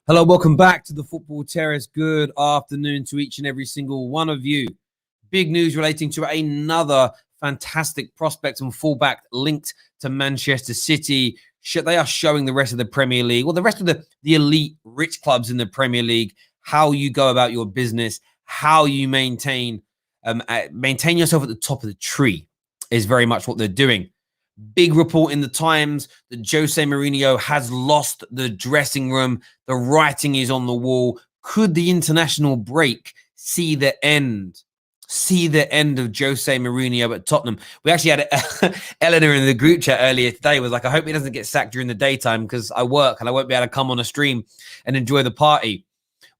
Hello, welcome back to the Football Terrace. Good afternoon to each and every single one of you. Big news relating to another fantastic prospect and fullback linked to Manchester City. They are showing the rest of the Premier League, or the rest of the elite rich clubs in the Premier League, how you go about your business, how you maintain yourself at the top of the tree is very much what they're doing. Big report in the Times that José Mourinho has lost the dressing room. The writing is on the wall. Could the international break see the end? See the end of José Mourinho at Tottenham? We actually had Eleanor in the group chat earlier today was like, I hope he doesn't get sacked during the daytime because I work and I won't be able to come on a stream and enjoy the party.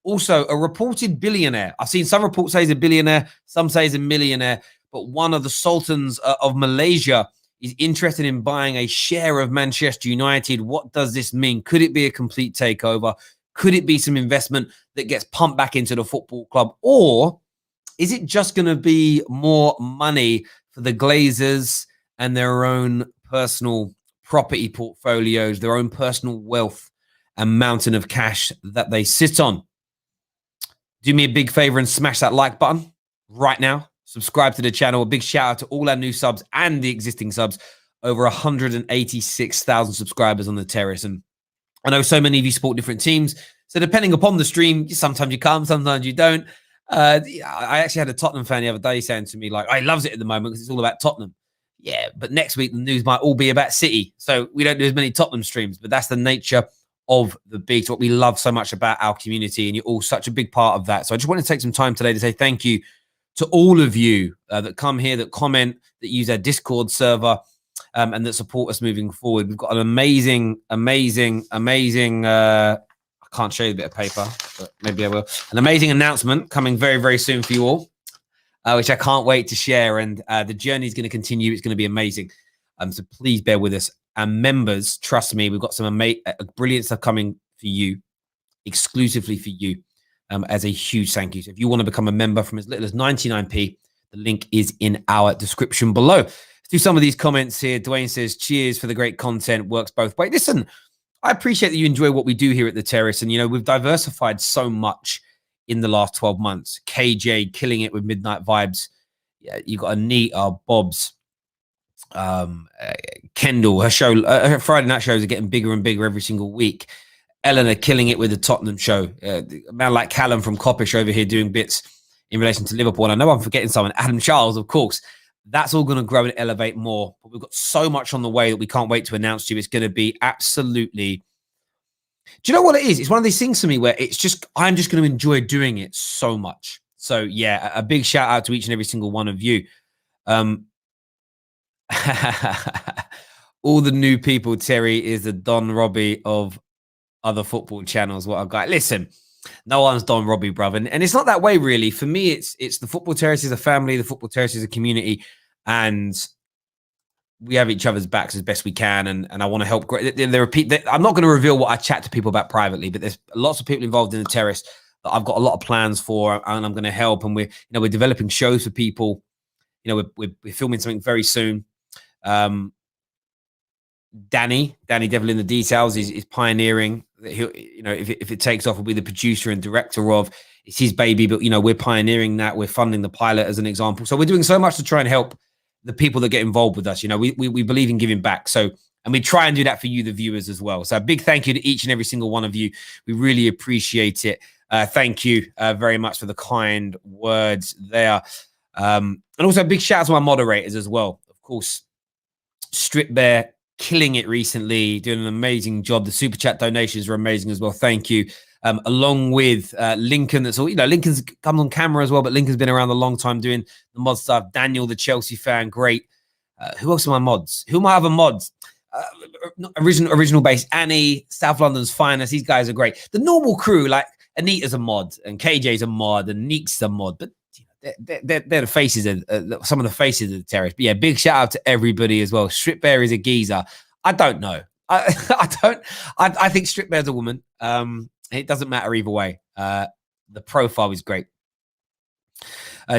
Also, a reported billionaire. I've seen some reports say he's a billionaire, some say he's a millionaire, but one of the sultans of Malaysia is interested in buying a share of Manchester United. What does this mean? Could it be a complete takeover? Could it be some investment that gets pumped back into the football club? Or is it just going to be more money for the Glazers and their own personal property portfolios, their own personal wealth and mountain of cash that they sit on? Do me a big favor and smash that like button right now. Subscribe to the channel. A big shout out to all our new subs and the existing subs. Over 186,000 subscribers on the Terrace. And I know so many of you support different teams. So depending upon the stream, sometimes you come, sometimes you don't. I actually had a Tottenham fan the other day saying to me, like, I loves it at the moment because it's all about Tottenham. Yeah, but next week the news might all be about City. So we don't do as many Tottenham streams, but that's the nature of the beast, what we love so much about our community. And you're all such a big part of that. So I just want to take some time today to say thank you to all of you that come here, that comment, that use our Discord server, and that support us moving forward. We've got an amazing, I can't show you a bit of paper, but maybe I will. An amazing announcement coming very, very soon for you all, which I can't wait to share. And the journey is going to continue. It's going to be amazing. So please bear with us. And members, trust me, we've got some brilliant stuff coming for you, exclusively for you. As a huge thank you. So if you want to become a member from as little as 99p, the link is in our description below. Let's do some of these comments here. Dwayne says, cheers for the great content. Works both ways. Listen, I appreciate that you enjoy what we do here at the Terrace. And, you know, we've diversified so much in the last 12 months. KJ killing it with Midnight Vibes. Yeah, you got Anita, Bob's, Kendall. Her Friday night shows are getting bigger and bigger every single week. Eleanor killing it with the Tottenham show. A man like Callum from Coppish over here doing bits in relation to Liverpool. And I know I'm forgetting someone. Adam Charles, of course. That's all going to grow and elevate more. But we've got so much on the way that we can't wait to announce to you. It's going to be absolutely... Do you know what it is? It's one of these things for me where it's just, I'm just going to enjoy doing it so much. So, yeah, a big shout out to each and every single one of you. All the new people, Terry is the Don Robbie of other football channels. What I've got. Listen, no one's Don Robbie, brother. And it's not that way, really. For me, it's the Football Terrace is a family. The Football Terrace is a community. And we have each other's backs as best we can. And I want to help. I'm not going to reveal what I chat to people about privately, but there's lots of people involved in the Terrace that I've got a lot of plans for, and I'm going to help. And we're developing shows for people. You know, we're filming something very soon. Danny Devil in the Details is pioneering. He'll, you know, if it takes off, will be the producer and director of. It's his baby, but you know, we're pioneering that. We're funding the pilot as an example. So we're doing so much to try and help the people that get involved with us. You know, we believe in giving back. So, and we try and do that for you, the viewers, as well. So a big thank you to each and every single one of you. We really appreciate it. Thank you very much for the kind words there. And also a big shout out to my moderators as well. Of course, Strip Bear, killing it recently, doing an amazing job. The super chat donations are amazing as well. Thank you. Along with Lincoln, that's all, you know, Lincoln's come on camera as well, but Lincoln's been around a long time doing the mod stuff. Daniel, the Chelsea fan, great. Who else are my mods? Who are my other mods? Original base, Annie, South London's finest. These guys are great. The normal crew, like Anita's a mod, and KJ's a mod, and Neek's a mod, but they're the faces of some of the faces of the Terrace. But yeah, big shout out to everybody as well. Strip Bear is a geezer. I don't know. I think Strip Bear's a woman. It doesn't matter either way. The profile is great.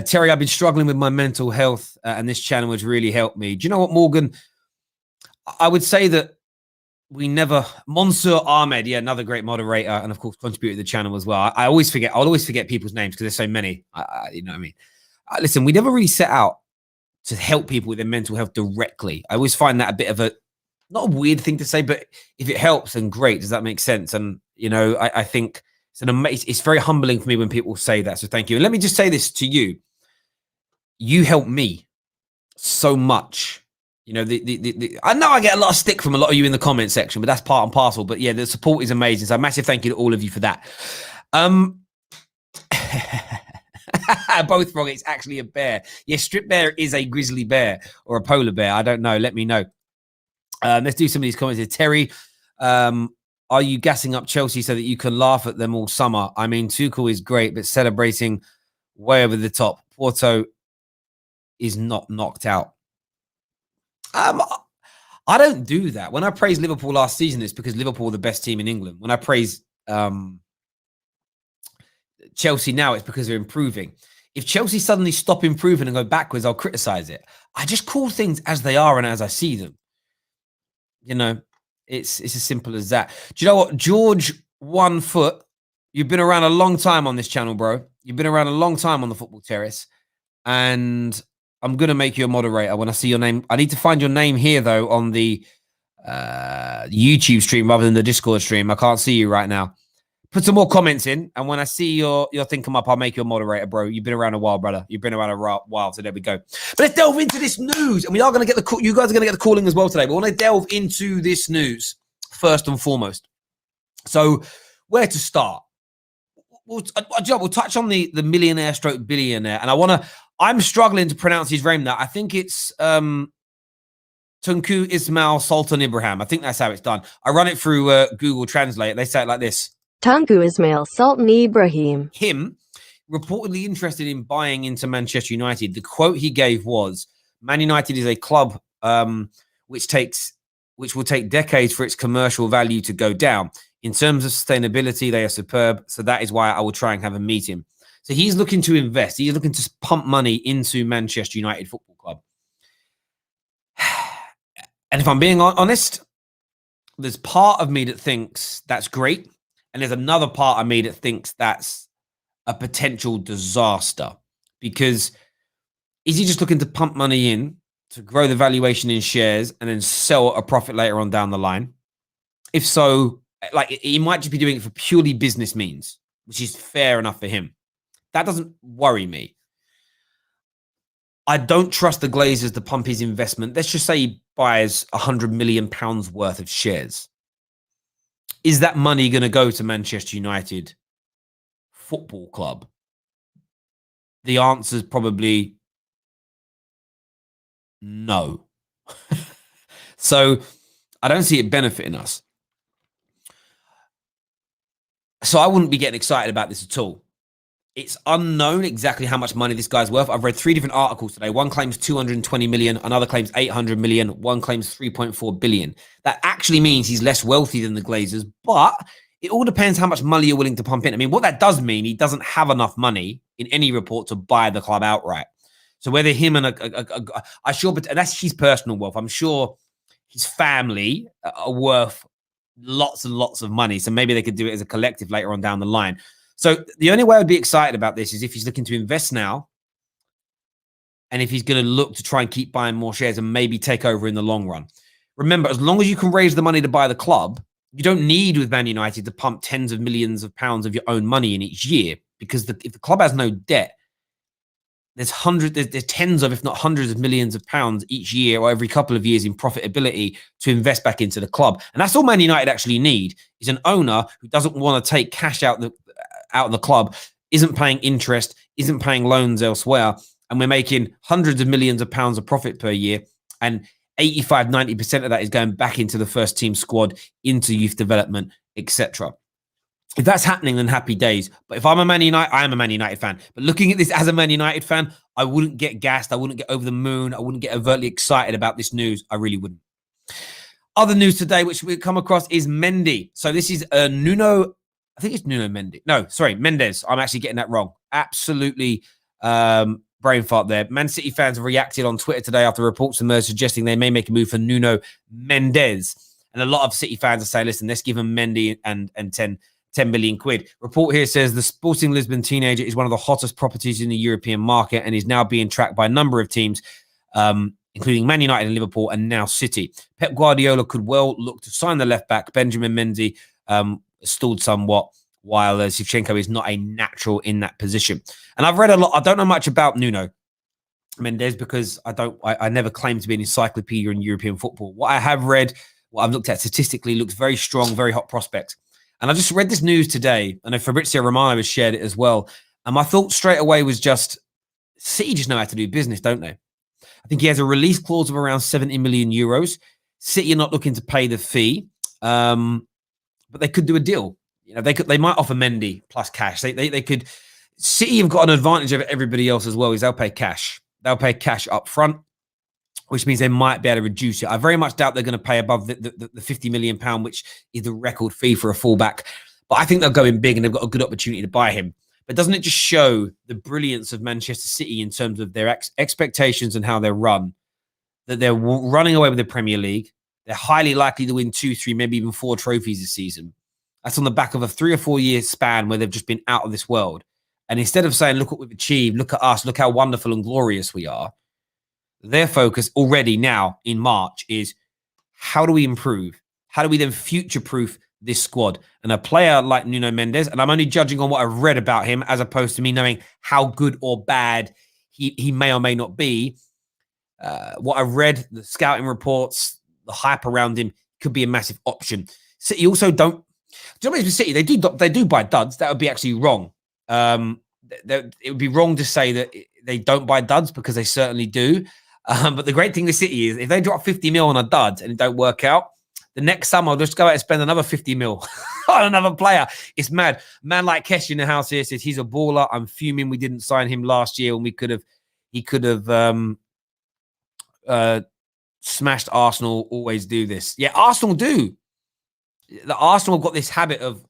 Terry, I've been struggling with my mental health, and this channel has really helped me. Do you know what, Morgan? I would say that we never, Monsieur Ahmed, yeah, another great moderator, and of course contributed to the channel as well. I always forget, I'll always forget people's names because there's so many. You know what I mean? Listen, we never really set out to help people with their mental health directly. I always find that a bit of a, not a weird thing to say, but if it helps, then great. Does that make sense? And, you know, I think it's very humbling for me when people say that. So thank you. And let me just say this to you. You help me so much. You know, I know I get a lot of stick from a lot of you in the comment section, but that's part and parcel. But yeah, the support is amazing. So a massive thank you to all of you for that. Both wrong. It's actually a bear. Yeah, strip bear is a grizzly bear or a polar bear. I don't know. Let me know. Let's do some of these comments here. Terry, are you gassing up Chelsea so that you can laugh at them all summer? I mean, Tuchel is great, but celebrating way over the top. Porto is not knocked out. I don't do that. When I praise Liverpool last season, it's because Liverpool were the best team in England. When I praise Chelsea now, it's because they're improving. If Chelsea suddenly stop improving and go backwards, I'll criticize it. I just call things as they are and as I see them. You know, it's as simple as that. Do you know what? George 1 Foot, you've been around a long time on this channel, bro. You've been around a long time on the Football Terrace. And I'm going to make you a moderator when I see your name. I need to find your name here, though, on the YouTube stream rather than the Discord stream. I can't see you right now. Put some more comments in, and when I see your thing come up, I'll make you a moderator, bro. You've been around a while, brother. You've been around a while, so there we go. But let's delve into this news, and we are going to get you guys are going to get the calling as well today. But I want to delve into this news first and foremost. So, where to start? We'll touch on the millionaire stroke billionaire, and I'm struggling to pronounce his name now. I think it's Tunku Ismail Sultan Ibrahim. I think that's how it's done. I run it through Google Translate. They say it like this. Tunku Ismail Sultan Ibrahim. Him, reportedly interested in buying into Manchester United. The quote he gave was, Man United is a club which will take decades for its commercial value to go down. In terms of sustainability, they are superb. So that is why I will try and have a meeting. So he's looking to invest. He's looking to pump money into Manchester United Football Club. And if I'm being honest, there's part of me that thinks that's great. And there's another part of me that thinks that's a potential disaster. Because is he just looking to pump money in to grow the valuation in shares and then sell a profit later on down the line? If so, like, he might just be doing it for purely business means, which is fair enough for him. That doesn't worry me. I don't trust the Glazers to pump his investment. Let's just say he buys £100 million worth of shares. Is that money going to go to Manchester United Football Club? The answer is probably no. So I don't see it benefiting us. So I wouldn't be getting excited about this at all. It's unknown exactly how much money this guy's worth. I've read 3 different articles today. One claims 220 million, another claims 800 million, one claims 3.4 billion. That actually means he's less wealthy than the Glazers, but it all depends how much money you're willing to pump in. I mean, what that does mean, he doesn't have enough money in any report to buy the club outright. So whether him and I'm sure, but that's his personal wealth. I'm sure his family are worth lots and lots of money. So maybe they could do it as a collective later on down the line. So the only way I'd be excited about this is if he's looking to invest now and if he's going to look to try and keep buying more shares and maybe take over in the long run. Remember, as long as you can raise the money to buy the club, you don't need with Man United to pump tens of millions of pounds of your own money in each year, because if the club has no debt, there's tens of, if not hundreds of millions of pounds each year or every couple of years in profitability to invest back into the club. And that's all Man United actually need, is an owner who doesn't want to take cash out of the club, isn't paying interest, isn't paying loans elsewhere, and we're making hundreds of millions of pounds of profit per year, and 85-90% of that is going back into the first team squad, into youth development, etc. If that's happening, then happy days. But if I'm a Man United, I am a Man United fan. But looking at this as a Man United fan, I wouldn't get gassed. I wouldn't get over the moon. I wouldn't get overtly excited about this news. I really wouldn't. Other news today, which we come across, is Mendy. So this is Nuno. I think it's Nuno Mendes. No, sorry, Mendes. I'm actually getting that wrong. Absolutely brain fart there. Man City fans have reacted on Twitter today after reports emerged suggesting they may make a move for Nuno Mendes. And a lot of City fans are saying, listen, let's give him Mendy and 10 million quid. Report here says the Sporting Lisbon teenager is one of the hottest properties in the European market and is now being tracked by a number of teams, including Man United and Liverpool and now City. Pep Guardiola could well look to sign the left-back. Benjamin Mendy stalled somewhat, while Shevchenko is not a natural in that position. And I've read a lot. I don't know much about Nuno Mendes because I never claimed to be an encyclopedia in European football. What I have read, what I've looked at statistically, looks very strong, very hot prospect. And I just read this news today. I know Fabrizio Romano has shared it as well. And my thought straight away was just, City just know how to do business, don't they? I think he has a release clause of around 70 million euros. City are not looking to pay the fee, but they could do a deal. You know, they might offer Mendy plus cash. They could. City have got an advantage over everybody else as well. Is they'll pay cash. They'll pay cash up front, which means they might be able to reduce it. I very much doubt they're going to pay above the 50 million pound, which is the record fee for a fullback. But I think they'll go in big, and they've got a good opportunity to buy him. But doesn't it just show the brilliance of Manchester City in terms of their expectations and how they're run? That they're running away with the Premier League. They're highly likely to win 2, 3, maybe even 4 trophies this season. That's on the back of a 3 or 4 year span where they've just been out of this world. And instead of saying, look what we've achieved, look at us, look how wonderful and glorious we are, their focus already now in March is how do we improve? How do we then future-proof this squad? And a player like Nuno Mendes, and I'm only judging on what I've read about him as opposed to me knowing how good or bad he may or may not be. What I've read, the scouting reports, the hype around him could be a massive option. City also don't. Do you know what with City? They do buy duds. That would be actually wrong. It would be wrong to say that they don't buy duds because they certainly do. But the great thing with City is if they drop 50 mil on a dud and it don't work out, the next summer they'll just go out and spend another 50 mil on another player. It's mad. Man like Kesh in the house here says he's a baller. I'm fuming we didn't sign him last year when he could have smashed Arsenal. Always do this. Yeah, Arsenal do. The Arsenal have got this habit of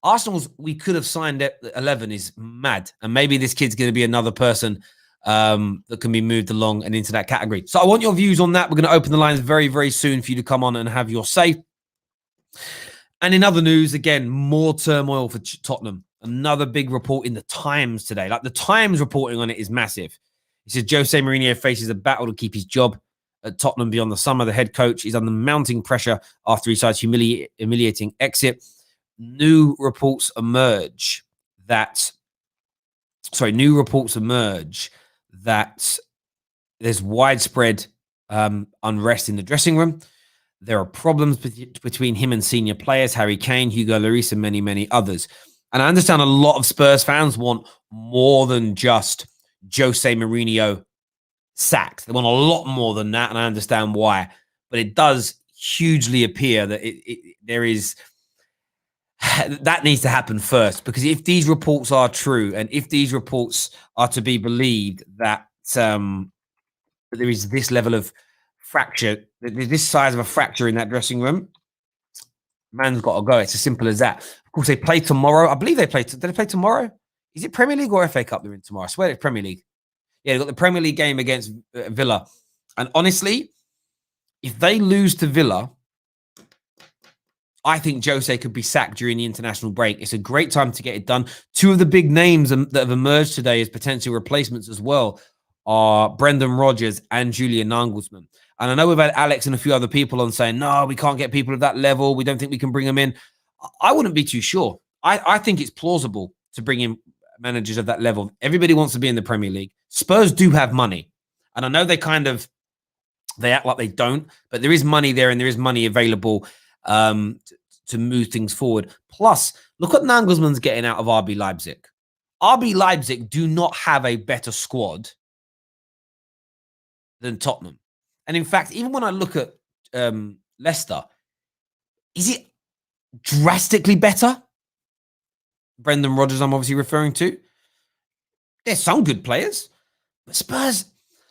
Arsenal's we could have signed at 11 is mad. And maybe this kid's going to be another person that can be moved along and into that category. So I want your views on that. We're going to open the lines very, very soon for you to come on and have your say. And in other news, again, more turmoil for Tottenham. Another big report in the Times today. Like the Times reporting on it is massive. It says José Mourinho faces a battle to keep his job at Tottenham beyond the summer. The head coach is under mounting pressure after he side's humiliating exit. New reports emerge that there's widespread unrest in the dressing room. There are problems between him and senior players, Harry Kane, Hugo Lloris, and many, many others. And I understand a lot of Spurs fans want more than just José Mourinho sacked. They want a lot more than that, and I understand why. But it does hugely appear that there is that needs to happen first, because if these reports are true and if these reports are to be believed that there is this level of fracture, this size of a fracture in that dressing room, man's got to go. It's as simple as that. Of course, they play tomorrow. I believe they play. Did they play tomorrow? Is it Premier League or FA Cup they're in tomorrow? I swear it's Premier League. Yeah, they've got the Premier League game against Villa. And honestly, if they lose to Villa, I think Jose could be sacked during the international break. It's a great time to get it done. Two of the big names that have emerged today as potential replacements as well are Brendan Rodgers and Julian Nagelsmann. And I know we've had Alex and a few other people on saying, no, we can't get people of that level. We don't think we can bring them in. I wouldn't be too sure. I think it's plausible to bring in managers of that level. Everybody wants to be in the Premier League. Spurs do have money. And I know they act like they don't, but there is money there and there is money available to move things forward. Plus, look what Nagelsmann's getting out of RB Leipzig. RB Leipzig do not have a better squad than Tottenham. And in fact, even when I look at Leicester, is it drastically better? Brendan Rodgers, I'm obviously referring to. There's some good players, but Spurs,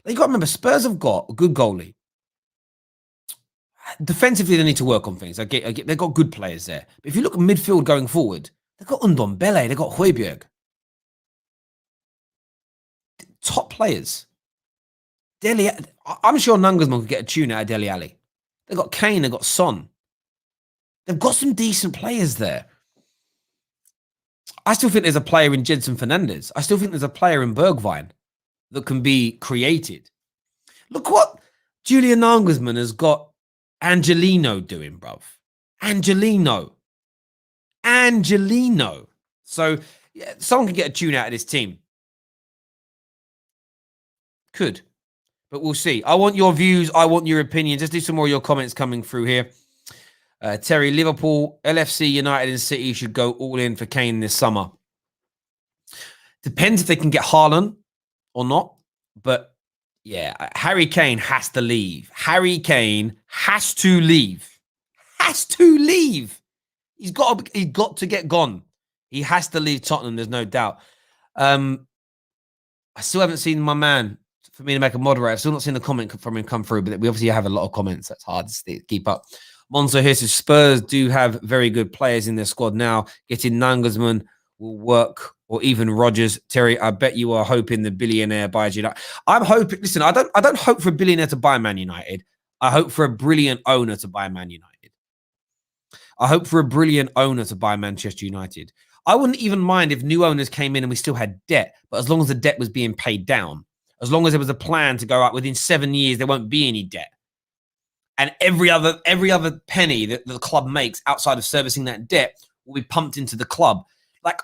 you got to remember, Spurs have got a good goalie. Defensively, they need to work on things. I get, they've got good players there. But if you look at midfield going forward, they've got Ndombele, they've got Højbjerg. Top players. I'm sure Nagelsmann could get a tune out of Dele Alli. They've got Kane, they've got Son. They've got some decent players there. I still think there's a player in Jedson Fernandez. I still think there's a player in Bergwijn that can be created. Look what Julian Nagelsmann has got Angelino doing, bruv. Angelino. So, yeah, someone can get a tune out of this team. Could. But we'll see. I want your views. I want your opinions. Just do some more of your comments coming through here. Terry, Liverpool, LFC, United and City should go all in for Kane this summer. Depends if they can get Haaland or not. But, yeah, Harry Kane has to leave. Harry Kane has to leave. Has to leave. He's got to get gone. He has to leave Tottenham, there's no doubt. I still haven't seen my man for me to make a moderator. I've still not seen the comment from him come through, but we obviously have a lot of comments. That's hard to keep up. Monzo here says Spurs do have very good players in their squad now. Getting Nagelsmann will work, or even Rodgers. Terry, I bet you are hoping the billionaire buys United. I'm hoping. Listen, I don't hope for a billionaire to buy Man United. I hope for a brilliant owner to buy Man United. I hope for a brilliant owner to buy Manchester United. I wouldn't even mind if new owners came in and we still had debt, but as long as the debt was being paid down, as long as there was a plan to go out within 7 years, there won't be any debt. And every other penny that the club makes outside of servicing that debt will be pumped into the club. Like,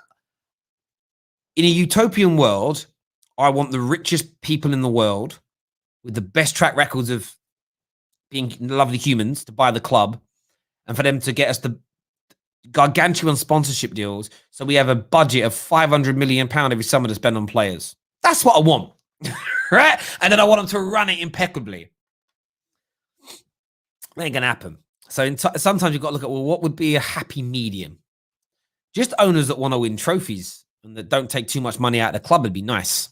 in a utopian world, I want the richest people in the world with the best track records of being lovely humans to buy the club, and for them to get us the gargantuan sponsorship deals, so we have a budget of £500 million every summer to spend on players. That's what I want, right? And then I want them to run it impeccably. That ain't going to happen. So sometimes you've got to look at, well, what would be a happy medium? Just owners that want to win trophies and that don't take too much money out of the club would be nice.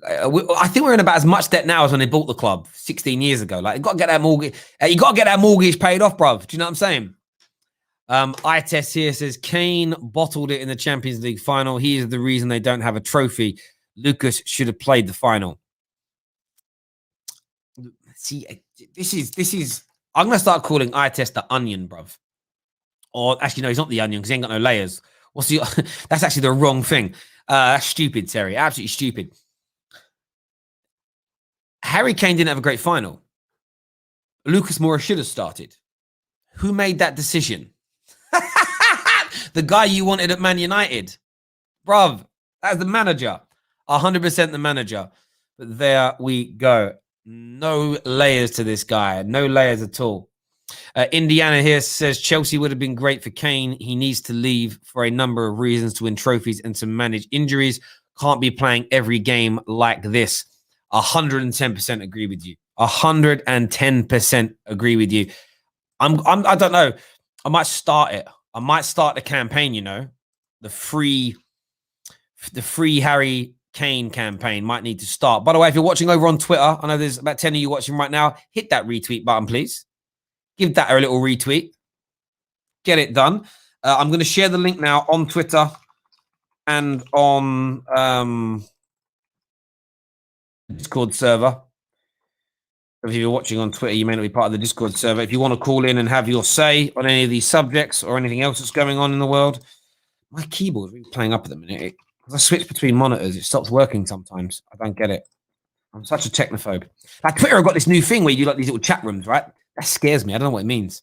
I think we're in about as much debt now as when they bought the club 16 years ago. Like, you got to get that mortgage. You got to get that mortgage paid off, bruv. Do you know what I'm saying? iTest here says Kane bottled it in the Champions League final. He is the reason they don't have a trophy. Lucas should have played the final. See, this is. I'm gonna start calling iTest the onion, bruv. Or actually, no, he's not the onion because he ain't got no layers. What's the? That's actually the wrong thing. That's stupid, Terry. Absolutely stupid. Harry Kane didn't have a great final. Lucas Moura should have started. Who made that decision? The guy you wanted at Man United. Bruv, that's the manager. 100% the manager. But there we go. No layers to this guy. No layers at all. Indiana here says Chelsea would have been great for Kane. He needs to leave for a number of reasons, to win trophies and to manage injuries. Can't be playing every game like this. 110% agree with you. 110% agree with you. I don't know. I might start it. I might start the campaign, you know. The free Harry Kane campaign might need to start. By the way, if you're watching over on Twitter, I know there's about 10 of you watching right now. Hit that retweet button, please. Give that a little retweet. Get it done. I'm going to share the link now on Twitter and on Discord server. If you're watching on Twitter, you may not be part of the Discord server. If you want to call in and have your say on any of these subjects or anything else that's going on in the world, my keyboard's really playing up at the minute. Because I switch between monitors, it stops working sometimes. I don't get it. I'm such a technophobe. Like, Twitter have got this new thing where you do like these little chat rooms, right? That scares me. I don't know what it means.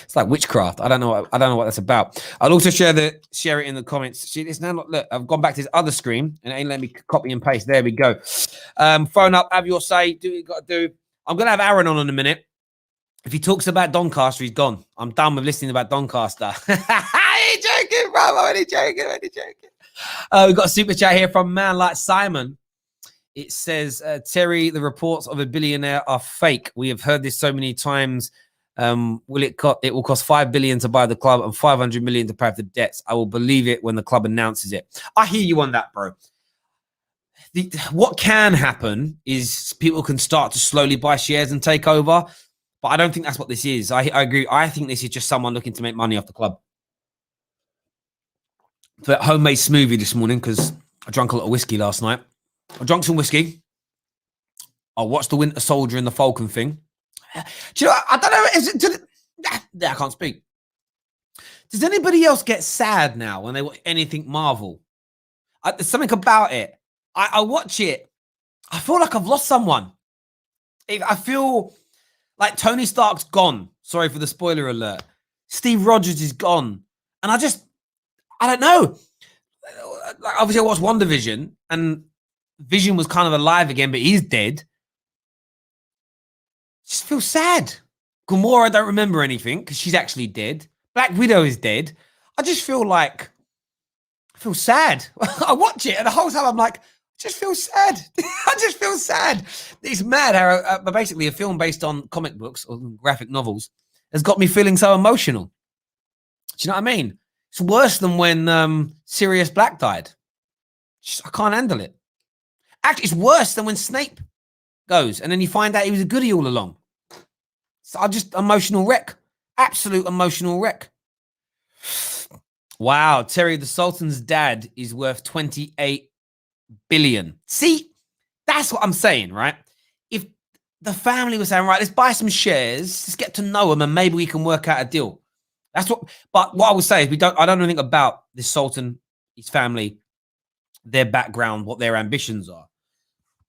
It's like witchcraft. I don't know what that's about. I'll also share it in the comments. See this now? Look, I've gone back to this other screen and it ain't let me copy and paste. There we go. Phone up, have your say, do what you got to do. I'm gonna have Aaron on in a minute. If he talks about Doncaster, he's gone. I'm done with listening about Doncaster. I ain't joking, bro. I'm only joking. We've got a super chat here from man like Simon. It says, Terry, the reports of a billionaire are fake. We have heard this so many times. It will cost $5 billion to buy the club and $500 million to pay off the debts. I will believe it when the club announces it. I hear you on that, bro. What can happen is people can start to slowly buy shares and take over, but I don't think that's what this is. I agree. I think this is just someone looking to make money off the club. So that homemade smoothie this morning because I drank a lot of whiskey last night. I drank some whiskey. I watched the Winter Soldier and the Falcon thing. Do you know, I don't know. I can't speak. Does anybody else get sad now when they watch anything Marvel? There's something about it. I watch it. I feel like I've lost someone. I feel like Tony Stark's gone. Sorry for the spoiler alert. Steve Rogers is gone. And I don't know. Like, obviously, I watched WandaVision, and Vision was kind of alive again, but he's dead. Just feel sad. Gamora, I don't remember anything because she's actually dead. Black Widow is dead. I just feel like I feel sad. I watch it, and the whole time I'm like, I just feel sad. I just feel sad. It's mad how basically a film based on comic books or graphic novels has got me feeling so emotional. Do you know what I mean? It's worse than when Sirius Black died. I can't handle it. Actually, it's worse than when Snape goes and then you find out he was a goodie all along. So I'm just emotional wreck. Absolute emotional wreck. Wow, Terry, the Sultan's dad is worth 28 billion. See, that's what I'm saying, right? If the family was saying, right, let's buy some shares, let's get to know them, and maybe we can work out a deal. That's what. But what I would say is, I don't know anything about this Sultan, his family, their background, what their ambitions are.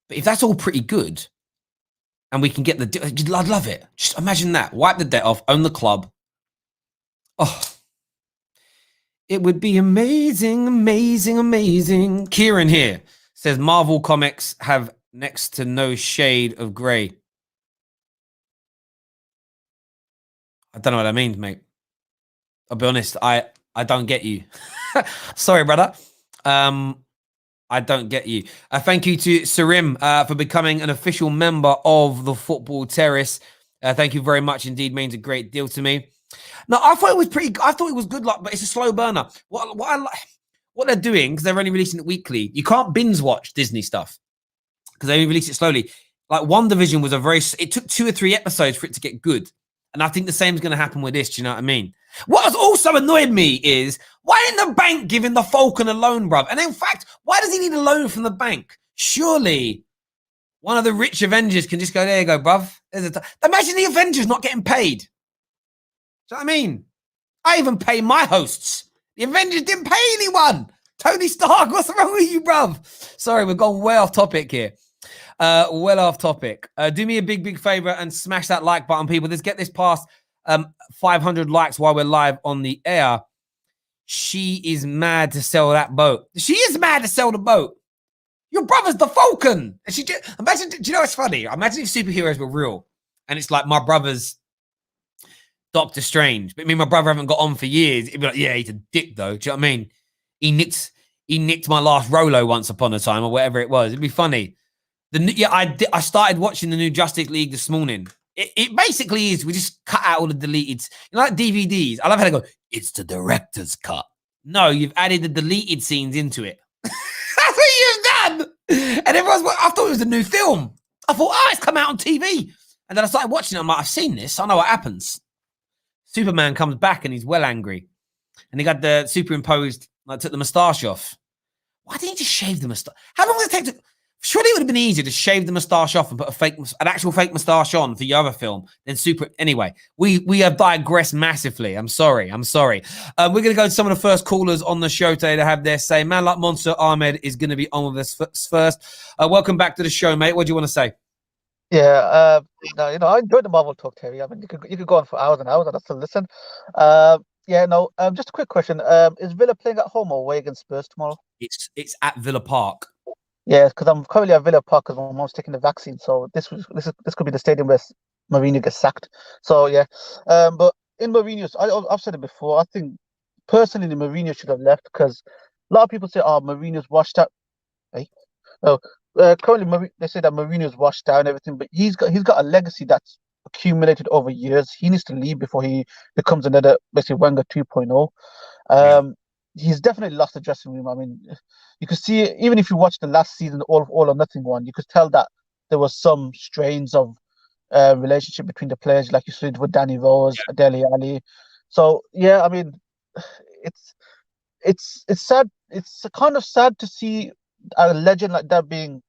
But if that's all pretty good, and we can get the deal, I'd love it. Just imagine that. Wipe the debt off, own the club. Oh. It would be amazing, amazing, amazing. Kieran here says Marvel comics have next to no shade of grey. I don't know what that means, mate. I'll be honest, I don't get you. Sorry, brother. I don't get you. Thank you to Sarim for becoming an official member of the Football Terrace. Thank you very much indeed. Means a great deal to me. No, I thought it was pretty. I thought it was good luck, but it's a slow burner. What they're doing, because they're only releasing it weekly. You can't binge watch Disney stuff because they only release it slowly. Like WandaVision was it took 2 or 3 episodes for it to get good, and I think the same is going to happen with this. Do you know what I mean? What has also annoyed me is why isn't the bank giving the Falcon a loan, bruv? And in fact, why does he need a loan from the bank? Surely one of the rich Avengers can just go, there you go, bruv. Imagine the Avengers not getting paid. Do you know what I mean? I even pay my hosts. The Avengers didn't pay anyone. Tony Stark, what's wrong with you, bruv? Sorry, we've gone way off topic here. Well off topic. Do me a big favor and smash that like button, people. Let's get this past 500 likes while we're live on the air. She is mad to sell that boat. She is mad to sell the boat. Your brother's the Falcon. And imagine, do you know what's funny? Imagine if superheroes were real. And it's like my brother's Doctor Strange. But me and my brother haven't got on for years. He'd be like, yeah, he's a dick though. Do you know what I mean? He nicked my last Rolo once upon a time or whatever it was. It'd be funny. I started watching the new Justice League this morning. It basically is, we just cut out all the deleted, like DVDs. I love how they go, it's the director's cut. No, you've added the deleted scenes into it. That's what you've done. And I thought it was a new film. I thought, it's come out on TV. And then I started watching it. I'm like, I've seen this. I know what happens. Superman comes back and he's well angry. And he got the superimposed, took the moustache off. Why didn't he just shave the moustache? How long does it take to... Surely it would have been easier to shave the moustache off and put an actual fake moustache on for your other film than super. Anyway, we have digressed massively. I'm sorry. We're going to go to some of the first callers on the show today to have their say. Man like Monster Ahmed is going to be on with us first. Welcome back to the show, mate. What do you want to say? Yeah, I enjoyed the Marvel talk, Terry. I mean, you could go on for hours and hours. I'd still listen. Just a quick question. Is Villa playing at home or away against Spurs tomorrow? It's at Villa Park. Yeah, because I'm currently at Villa Park because my mom's taking the vaccine. So this could be the stadium where Mourinho gets sacked. So yeah, but in Mourinho's, I've said it before. I think personally, Mourinho should have left because a lot of people say, "Oh, Mourinho's washed out." Hey, currently they say that Mourinho's washed out and everything, but he's got a legacy that's accumulated over years. He needs to leave before he becomes another basically Wenger 2.0. He's definitely lost the dressing room. I mean, you could see even if you watch the last season, all or nothing one, you could tell that there was some strains of relationship between the players, like you said with Danny Rose, Dele Alli. So yeah, I mean, it's sad. It's kind of sad to see a legend like that being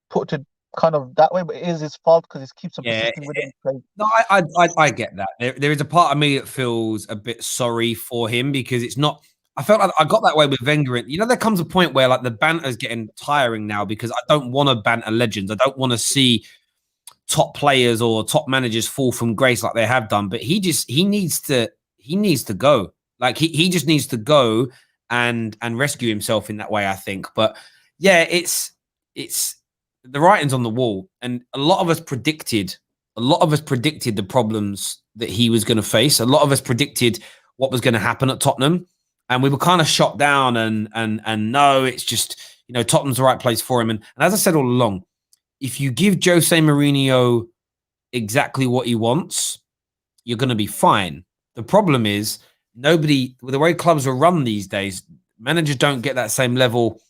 put to kind of that way, but it is his fault because he keeps on Yeah, persisting with him playing. no, I get that. There is a part of me that feels a bit sorry for him because it's not. I felt like I got that way with Wenger. You know, there comes a point where like the banter is getting tiring now because I don't want to banter legends. I don't want to see top players or top managers fall from grace like they have done. But he needs to go. Like he just needs to go and rescue himself in that way, I think. But yeah, it's the writing's on the wall, and a lot of us predicted the problems that he was going to face. A lot of us predicted what was going to happen at Tottenham, and we were kind of shot down. And no, it's just, you know, Tottenham's the right place for him. And as I said all along, if you give Jose Mourinho exactly what he wants, you're going to be fine. The problem is nobody, with the way clubs are run these days, managers don't get that same level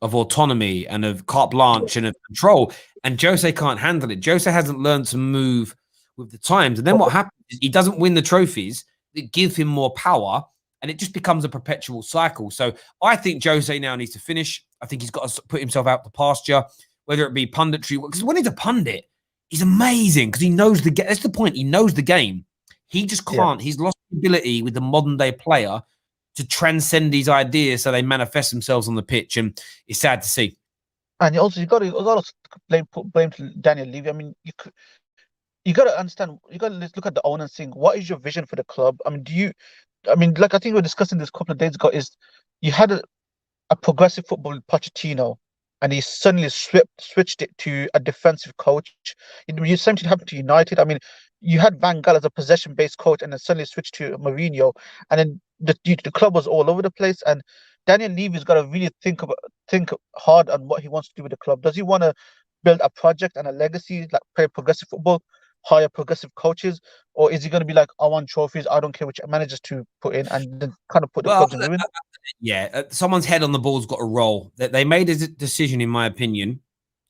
of autonomy and of carte blanche and of control. And Jose can't handle it. Jose hasn't learned to move with the times. And then what happens is he doesn't win the trophies that give him more power, and it just becomes a perpetual cycle. So I think Jose now needs to finish. I think he's got to put himself out to pasture, whether it be punditry. Because when he's a pundit, he's amazing because he knows the game. That's the point. He knows the game. He just can't. Yeah. He's lost the ability with the modern day player to transcend these ideas so they manifest themselves on the pitch, and it's sad to see. And you got to blame Daniel Levy. I mean, you got to understand. You got to look at the owner and think, what is your vision for the club? I mean, like I think we were discussing this a couple of days ago. Is you had a progressive football with Pochettino, and he suddenly switched it to a defensive coach. You same thing happened to United. I mean, you had Van Gaal as a possession-based coach, and then suddenly switched to Mourinho, and then the club was all over the place. And Daniel Levy's got to really think hard on what he wants to do with the club. Does he want to build a project and a legacy, like play progressive football, hire progressive coaches, or is he going to be like, I want trophies, I don't care which managers to put in, and then kind of put the clubs in ruin? Yeah, someone's head on the ball's got to roll. They made a decision, in my opinion,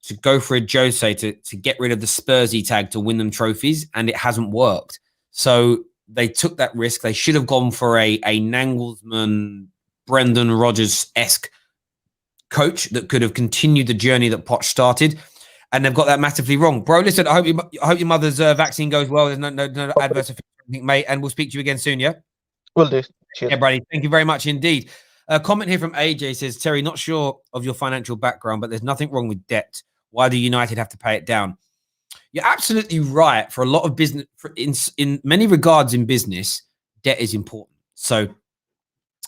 to go for a Jose to get rid of the Spursy tag to win them trophies, and it hasn't worked. So they took that risk. They should have gone for a Nagelsmann, Brendan Rodgers-esque coach that could have continued the journey that Poch started, and they've got that massively wrong. Bro, listen, I hope your mother's vaccine goes well. There's no adverse effects, mate, and we'll speak to you again soon, yeah? Will do. Cheers. Yeah, buddy. Thank you very much indeed. A comment here from AJ says, Terry, not sure of your financial background, but there's nothing wrong with debt. Why do United have to pay it down? You're absolutely right. For a lot of business, in many regards in business, debt is important. So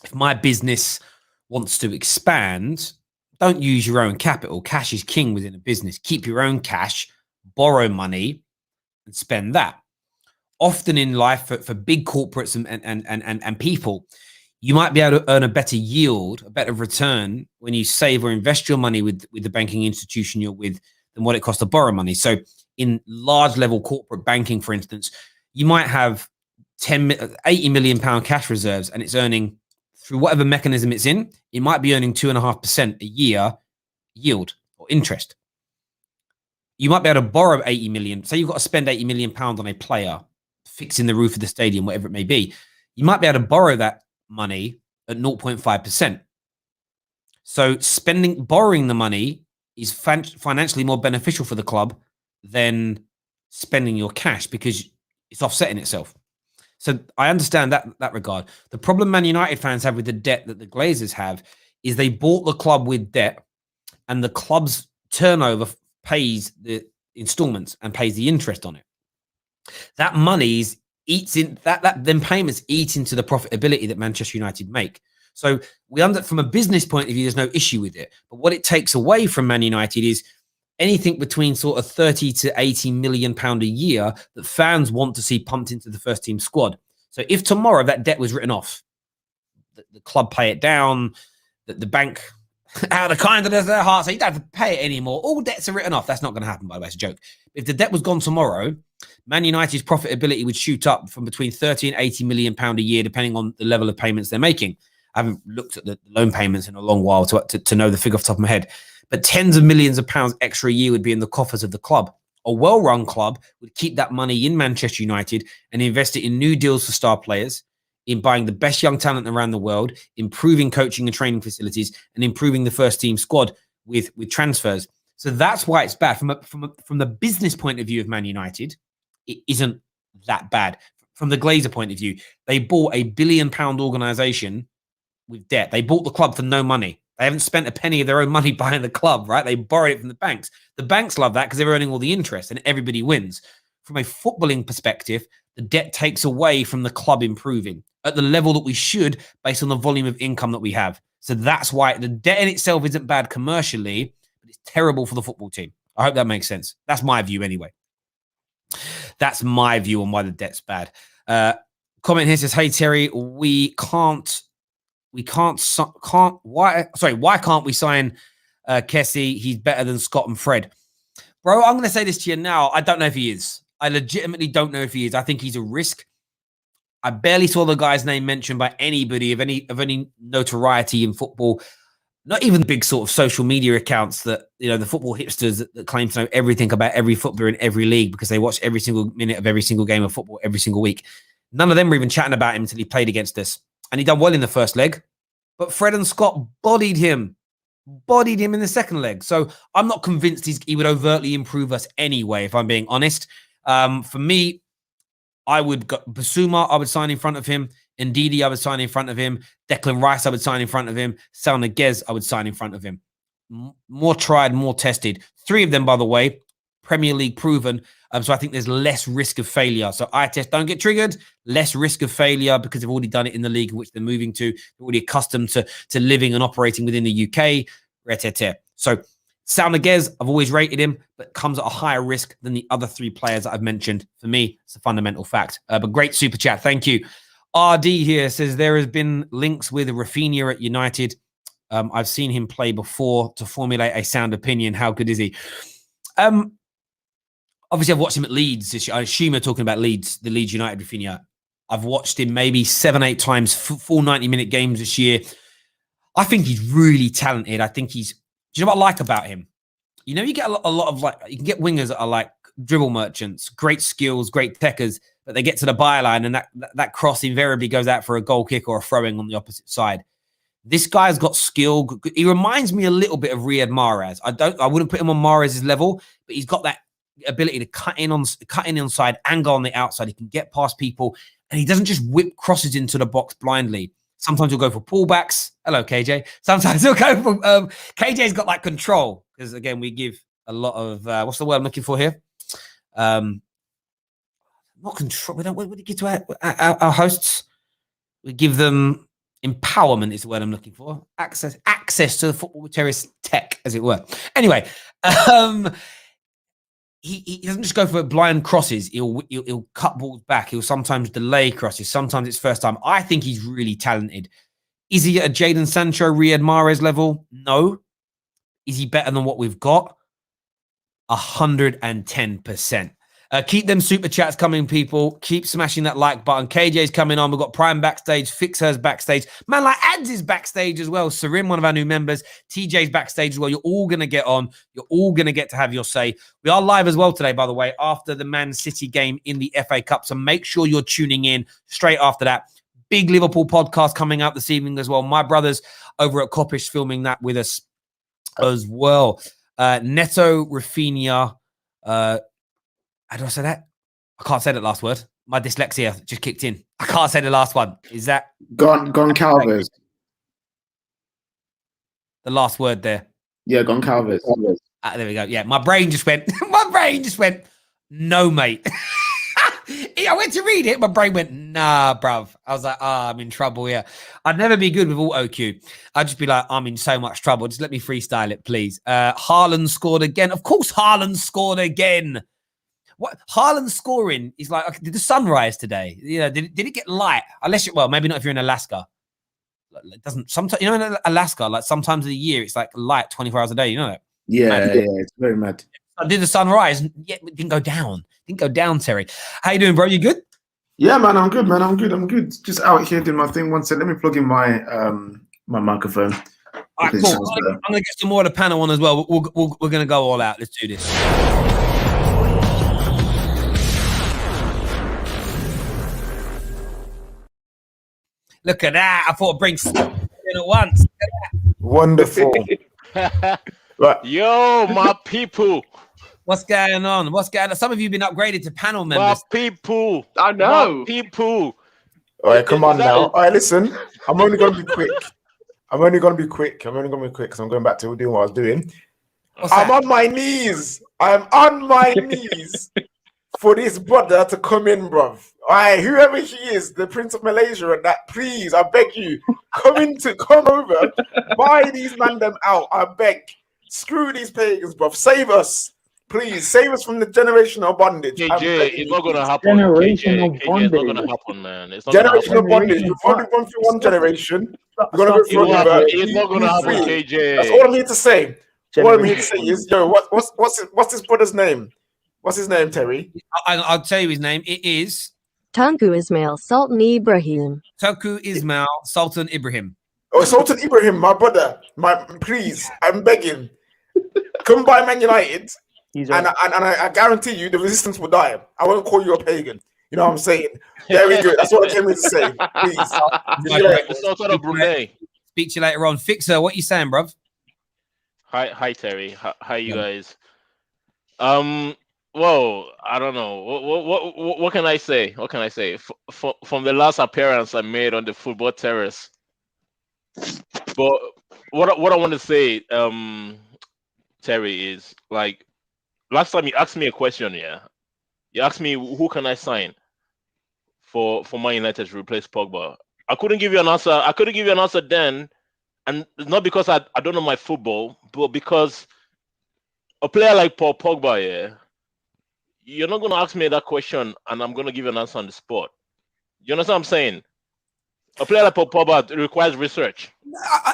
if my business wants to expand, don't use your own capital. Cash is king within a business. Keep your own cash, borrow money, and spend that. Often in life, for big corporates and people, you might be able to earn a better yield, a better return when you save or invest your money with the banking institution you're with than what it costs to borrow money. So in large level corporate banking, for instance, you might have 80 million pound cash reserves, and it's earning, through whatever mechanism it's in, it might be earning 2.5% a year yield or interest. You might be able to borrow 80 million. Say you've got to spend 80 million pounds on a player, fixing the roof of the stadium, whatever it may be. You might be able to borrow that money at 0.5%. So borrowing the money is financially more beneficial for the club than spending your cash because it's offsetting itself. So I understand that regard. The problem Man United fans have with the debt that the Glazers have is they bought the club with debt, and the club's turnover pays the installments and pays the interest on it. That money eats in them payments eat into the profitability that Manchester United make. So from a business point of view, there's no issue with it. But what it takes away from Man United is anything between sort of 30 to 80 million pound a year that fans want to see pumped into the first team squad. So if tomorrow that debt was written off, the club pay it down, the bank out of the kindness of their heart, so you don't have to pay it anymore. All debts are written off. That's not going to happen, by the way. It's a joke. If the debt was gone tomorrow, Man United's profitability would shoot up from between 30 and 80 million pound a year, depending on the level of payments they're making. I haven't looked at the loan payments in a long while to know the figure off the top of my head. But tens of millions of pounds extra a year would be in the coffers of the club. A well-run club would keep that money in Manchester United and invest it in new deals for star players, in buying the best young talent around the world, improving coaching and training facilities, and improving the first team squad with transfers. So that's why it's bad. From the business point of view of Man United, it isn't that bad. From the Glazer point of view, they bought a £1 billion organization with debt. They bought the club for no money. They haven't spent a penny of their own money buying the club, right? They borrowed it from the banks. The banks love that because they're earning all the interest and everybody wins. From a footballing perspective, the debt takes away from the club improving at the level that we should based on the volume of income that we have. So that's why the debt in itself isn't bad commercially, but it's terrible for the football team. I hope that makes sense. That's my view anyway. That's my view on why the debt's bad. Comment here says, "Hey Terry, why can't we sign Kessie? He's better than Scott and Fred." Bro, I'm going to say this to you now. I don't know if he is. I legitimately don't know if he is. I think he's a risk. I barely saw the guy's name mentioned by anybody of any notoriety in football. Not even big sort of social media accounts that, the football hipsters that claim to know everything about every footballer in every league because they watch every single minute of every single game of football every single week. None of them were even chatting about him until he played against us. And he done well in the first leg. But Fred and Scott bodied him in the second leg. So I'm not convinced he would overtly improve us anyway, if I'm being honest. For me, I would go Basuma, I would sign in front of him. Ndidi, I would sign in front of him. Declan Rice, I would sign in front of him. Sal Niguez, I would sign in front of him. More tried, more tested. 3 of them, by the way, Premier League proven. So I think there's less risk of failure. So eye test, don't get triggered. Less risk of failure because they've already done it in the league in which they're moving to. They're already accustomed to living and operating within the UK. So Sal Niguez, I've always rated him, but comes at a higher risk than the other 3 players that I've mentioned. For me, it's a fundamental fact. But great super chat. Thank you. RD here says there has been links with Rafinha at United. I've seen him play before to formulate a sound opinion. How good is he? Obviously, I've watched him at Leeds this year. I assume you're talking about Leeds, the Leeds United Rafinha. I've watched him maybe 7-8 times, full 90-minute games this year. I think he's really talented. I think do you know what I like about him? You get a lot of you can get wingers that are like dribble merchants, great skills, great techers, but they get to the byline and that cross invariably goes out for a goal kick or a throwing on the opposite side. This guy's got skill. He reminds me a little bit of Riyad Mahrez. I wouldn't put him on Mahrez's level, but he's got that ability to cut in on side, angle on the outside. He can get past people, and he doesn't just whip crosses into the box blindly. Sometimes he'll go for pullbacks. Hello, KJ. Sometimes he'll go for KJ's got like control because again we give a lot of what's the word I'm looking for here? Not control. We don't give to our hosts. We give them empowerment is the word I'm looking for. Access to the football terrace tech, as it were. Anyway, he doesn't just go for blind crosses. He'll cut balls back. He'll sometimes delay crosses. Sometimes it's first time. I think he's really talented. Is he at a Jadon Sancho, Riyad Mahrez level? No. Is he better than what we've got? 110%. Keep them super chats coming, people. Keep smashing that like button. KJ's coming on. We've got Prime backstage. Fixer's backstage. Man like Ads is backstage as well. Sarim, one of our new members. TJ's backstage as well. You're all going to get on. You're all going to get to have your say. We are live as well today, by the way, after the Man City game in the FA Cup. So make sure you're tuning in straight after that. Big Liverpool podcast coming out this evening as well. My brothers over at Coppish filming that with us as well. Neto, Rafinha, how do I say that? I can't say that last word. My dyslexia just kicked in. I can't say the last one. Is that Goncalves? The last word there. Yeah, Goncalves. There we go. Yeah, my brain just went. No, mate. I went to read it. My brain went, nah, bruv. I was like, I'm in trouble here. I'd never be good with auto cue. I'd just be like, I'm in so much trouble. Just let me freestyle it, please. Haaland scored again. Of course, Haaland scored again. What Haaland scoring is like, okay, did the sun rise today? Did it get light? Maybe not if you're in Alaska. It doesn't sometimes, in Alaska, like sometimes of the year, it's like light 24 hours a day. You know that? Yeah, it's very mad. Did the sun rise? Yeah, it didn't go down. Terry. How you doing, bro? You good? Yeah, man, I'm good, man. I'm good. Just out here doing my thing. One second, let me plug in my my microphone. All right, cool. I'm gonna get some more of the panel on as well. We're gonna go all out. Let's do this. Look at that. I thought I'd bring in at once. Wonderful. Right. Yo, my people. What's going on? What's going on? Some of you have been upgraded to panel My members. people. I know. My people. All right, come on Is that now. it? All right, listen. I'm only going to be quick. I'm only going to be quick because I'm going back to doing what I was doing. What's I'm that? on my knees. I'm on my knees for this brother to come in, bruv. All right, whoever he is, the Prince of Malaysia and that, please, I beg you, come over, buy these man them out. I beg. Screw these pagans, bruv. Save us. Please, save us from the generational bondage. I'm KJ, begging it's you, not gonna please. happen. Generational KJ, it's not gonna bondage. happen, man. It's not gonna happen. Generational bondage. We've only Generational gone through one generation. Stop, We're gonna go stop It through will it. happen. another. It's not gonna happen, Free. KJ. That's all I'm here to say. All I'm here to say Generational is, yo, what's this brother's name? What's his name, Terry? I'll tell you his name. It is Tunku Ismail Sultan Ibrahim. Tunku Ismail Sultan Ibrahim. Oh, Sultan Ibrahim, my brother. Please, I'm begging. Come by Man United, He's and I guarantee you the resistance will die. I won't call you a pagan. You know what I'm saying? Very good. That's what I came here to say. Please. See you later. It's not out of Brunei. Speak to you later on. Fixer, what you saying, bruv? Hi, Terry. Hi, you Yeah. guys. Well, I don't know. What can I say? What can I say? From the last appearance I made on the football terrace. But what I want to say, Terry, is like last time you asked me a question. Yeah, you asked me who can I sign for Man United to replace Pogba. I couldn't give you an answer. I couldn't give you an answer then, and it's not because I don't know my football, but because a player like Paul Pogba, yeah, you're not going to ask me that question and I'm going to give you an answer on the spot. You understand what I'm saying? A player like Paul Pogba requires research.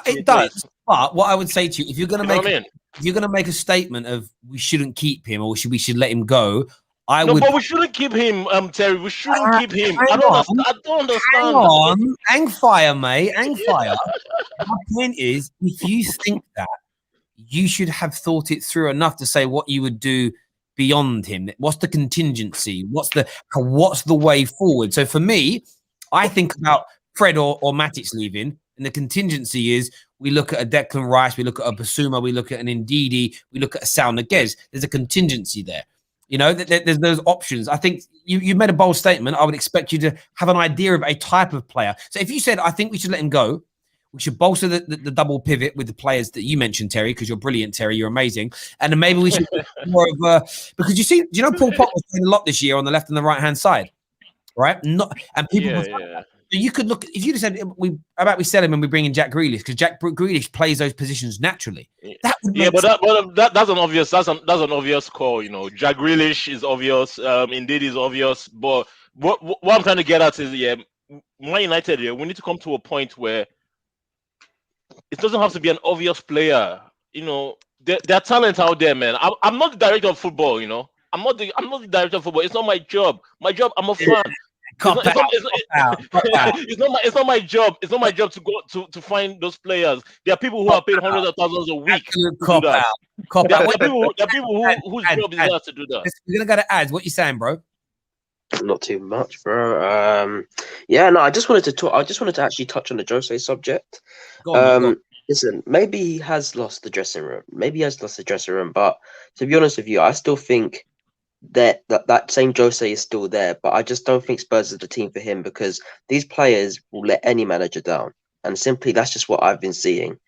It does. But what I would say to you, if you're going to You know make, what I mean? if you're going to make a statement of we shouldn't keep him or we should let him go, I No, would. but we shouldn't keep him, Terry. We shouldn't keep him. hang I don't on. understand. Hang on, hang fire, mate, hang fire. My point is, if you think that, you should have thought it through enough to say what you would do beyond him. What's the contingency? What's the way forward? So for me, I think about Fred or Matic leaving, and the contingency is we look at a Declan Rice, we look at a Basuma, we look at an Ndidi, we look at a Sal Niguez. There's a contingency there. You know, there's those options. I think you made a bold statement. I would expect you to have an idea of a type of player. So if you said, I think we should let him go, we should bolster the double pivot with the players that you mentioned, Terry, because you're brilliant, Terry. You're amazing. And then maybe we should more of a, because do you know Paul Pogba was playing a lot this year on the left and the right hand side, right? So you could look, if you just said we sell him and we bring in Jack Grealish, because Jack Grealish plays those positions naturally. That would make that's an obvious that's an obvious call. You know, Jack Grealish is obvious. Indeed is obvious. But what I'm trying to get at is, yeah, Man United, yeah, we need to come to a point where it doesn't have to be an obvious player. You know, there are talent out there, man. I'm not the director of football. You know, I'm not the director of football. It's not my job. I'm a fan. It's not my job. It's not my job to go to find those players. There are people who are paid hundreds of thousands a week to do that. There are people whose job is that to do that. We're gonna go to ads. What you saying, bro? Not too much, bro. Yeah, no, I just wanted to talk. I just wanted to actually touch on the Jose subject. Go on. Listen, maybe he has lost the dressing room. But to be honest with you, I still think that same Jose is still there. But I just don't think Spurs is the team for him, because these players will let any manager down. And simply, that's just what I've been seeing.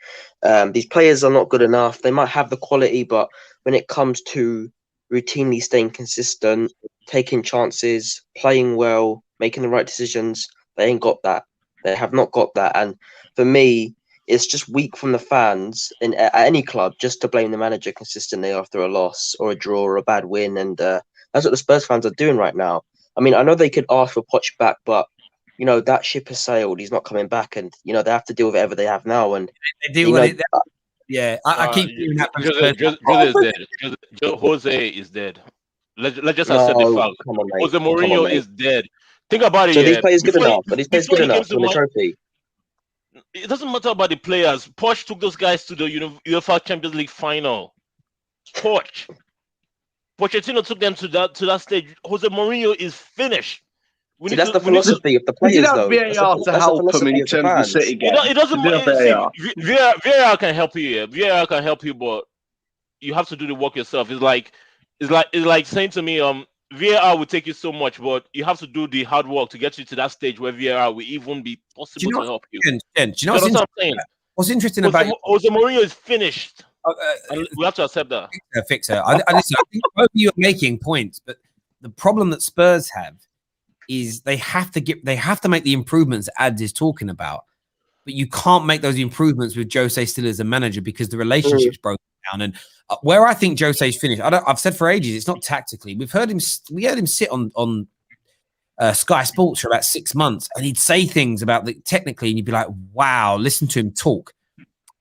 These players are not good enough. They might have the quality, but when it comes to routinely staying consistent, taking chances, playing well, making the right decisions, they ain't got that. They have not got that. And for me, it's just weak from the fans at any club just to blame the manager consistently after a loss or a draw or a bad win. And that's what the Spurs fans are doing right now. I mean, I know they could ask for Poch back, but, you know, that ship has sailed. He's not coming back. And, you know, they have to deal with whatever they have now. And they do I keep doing that. Jose is dead. Let's just accept the fact. Come on, mate. Jose Mourinho is dead. Think about it. So these players good enough. But these players good enough to win the trophy. It doesn't matter about the players. Poch took those guys to the UEFA Champions League final. Pochettino took them to that stage. Jose Mourinho is finished. That's the philosophy of the players, though. VAR to help him in terms of the City game. It doesn't matter. VAR can help you. Yeah, VAR can help you, but you have to do the work yourself. It's like saying to me, VAR will take you so much, but you have to do the hard work to get you to that stage where VAR will even be possible to help you. Jen, do you know what I'm saying? What's interesting about Jose Mourinho is finished. And we have to accept that. Fix her. I think both of you are making points, but the problem that Spurs have is they have to make the improvements Ads is talking about, but you can't make those improvements with Jose still as a manager because the relationship's broken down. And where I think Jose's finished, I've said for ages, it's not tactically. We heard him sit on Sky Sports for about 6 months, and he'd say things about the technically, and you'd be like, "Wow, listen to him talk."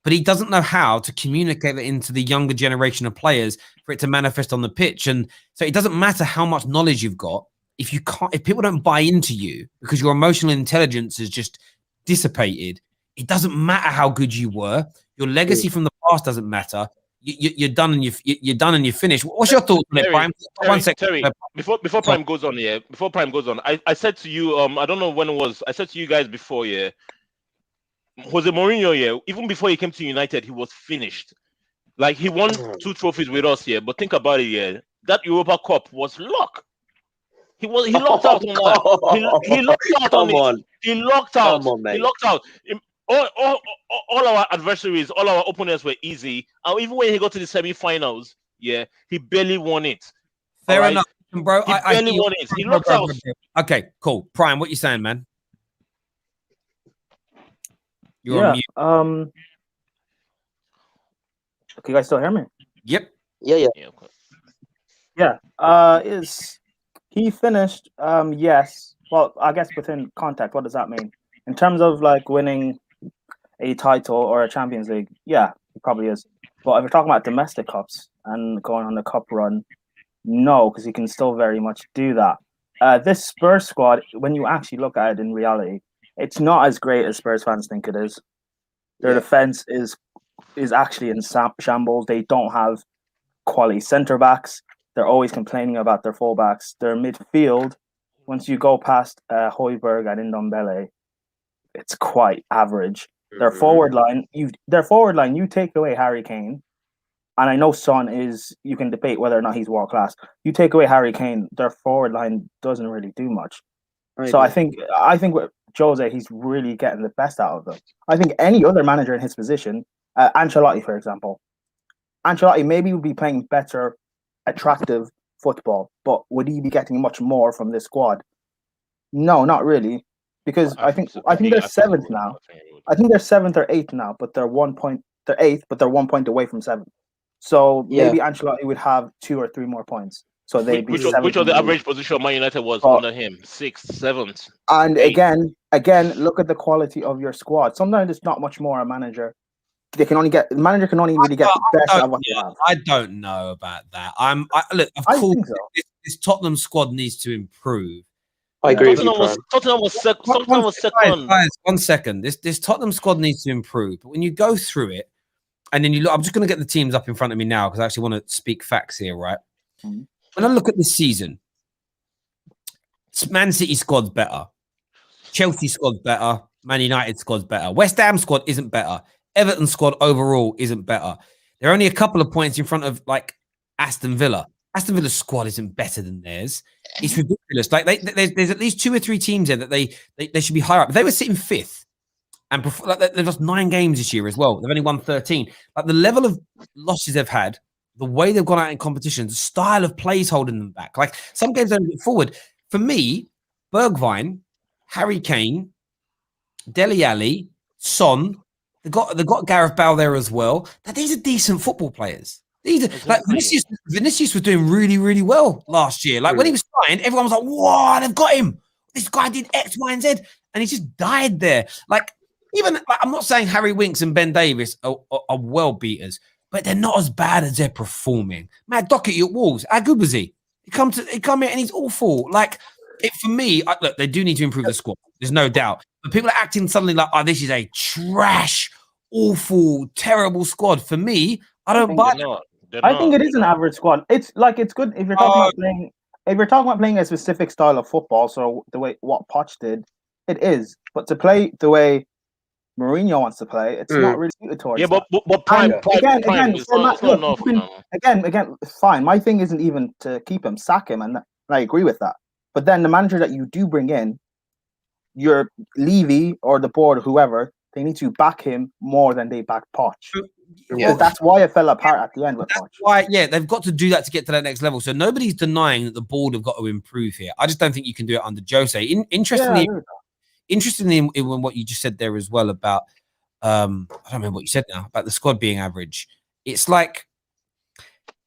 But he doesn't know how to communicate that into the younger generation of players for it to manifest on the pitch. And so it doesn't matter how much knowledge you've got if people don't buy into you because your emotional intelligence is just dissipated. It doesn't matter how good you were. Your legacy from the past doesn't matter. You're done and you're done and you're finished. What's your thoughts on it, Prime? One second. Terry, before Prime goes on, I said to you, I don't know when it was. I said to you guys before, Jose Mourinho, even before he came to United, he was finished. Like, he won 2 trophies with us here, but think about it, that Europa Cup was luck. He locked out on that. He locked out on it. He locked out. Come on, mate. He locked out. All our adversaries, all our opponents were easy. And even when he got to the semi-finals, he barely won it. Fair enough, bro. He barely won it. He locked out. Okay, cool. Prime, what you saying, man? You're on mute. Can you guys still hear me? Yep. Yeah. Is he finished? Yes. Well, I guess within contact, what does that mean? In terms of like winning a title or a Champions League, yeah, he probably is. But if we're talking about domestic cups and going on the cup run, no, because he can still very much do that. This Spurs squad, when you actually look at it in reality, it's not as great as Spurs fans think it is. Their defense is actually in shambles. They don't have quality centre backs. They're always complaining about their fullbacks. Their midfield, once you go past Højbjerg and Ndombele, it's quite average. Their forward line, you take away Harry Kane, and I know Son is. You can debate whether or not he's world class. You take away Harry Kane, their forward line doesn't really do much. I think with Jose, he's really getting the best out of them. I think any other manager in his position, Ancelotti, for example, maybe would be playing better, attractive football, but would he be getting much more from this squad? No, not really, because I think they're seventh now. I think they're 7th or 8th now, but they're 1 point. They're 8th, but they're 1 point away from 7th. So maybe Ancelotti would have 2 or 3 more points. So they'd be which of the average position of Man United was under him? 6th, 7th. And 8th. again, look at the quality of your squad. Sometimes it's not much more a manager. The manager can only really get the best of what they have. I don't know about that. Look, of course, think so. This Tottenham squad needs to improve. I agree with you, Tottenham was second. Guys, 1 second. This Tottenham squad needs to improve. But when you go through it, and then you look, I'm just going to get the teams up in front of me now because I actually want to speak facts here, right? Mm-hmm. When I look at this season, Man City squad's better. Chelsea squad's better. Man United squad's better. West Ham squad isn't better. Everton squad overall isn't better. They're only a couple of points in front of like Aston Villa. Aston Villa's squad isn't better than theirs. It's ridiculous. Like there's at least 2 or 3 teams there that they should be higher up. They were sitting 5th, and they've lost 9 games this year as well. They've only won 13. Like the level of losses they've had, the way they've gone out in competition, the style of plays holding them back. Like some games don't get forward. For me, Bergwijn, Harry Kane, Dele Alli, Son. They got Gareth Bale there as well. Now, these are decent football players. These are, like Vinicius was doing really, really well last year. Like when he was signed, everyone was like, "Wow, they've got him. This guy did X, Y, and Z," and he just died there. Like I'm not saying Harry Winks and Ben Davies are well beaters, but they're not as bad as they're performing. Matt Doherty at Wolves, how good was he? He come here and he's awful. Like for me, look, they do need to improve the squad. There's no doubt. But people are acting suddenly like, "Oh, this is a trash, awful, terrible squad." For me, I don't buy it. I think it is an average squad. It's good if you're talking about playing. If you're talking about playing a specific style of football, so the way what Poch did, it is. But to play the way Mourinho wants to play, it's not really suited towards. Yeah, but Prime, again, fine. My thing isn't even to keep him, sack him, and I agree with that. But then the manager that you do bring in, your Levy or the board, whoever, they need to back him more than they back Poch. Yeah. That's why it fell apart at the end with Poch. Why? Yeah, they've got to do that to get to that next level. So nobody's denying that the board have got to improve here. I just don't think you can do it under Jose. Interestingly, in what you just said there as well about, I don't remember what you said now about the squad being average. It's like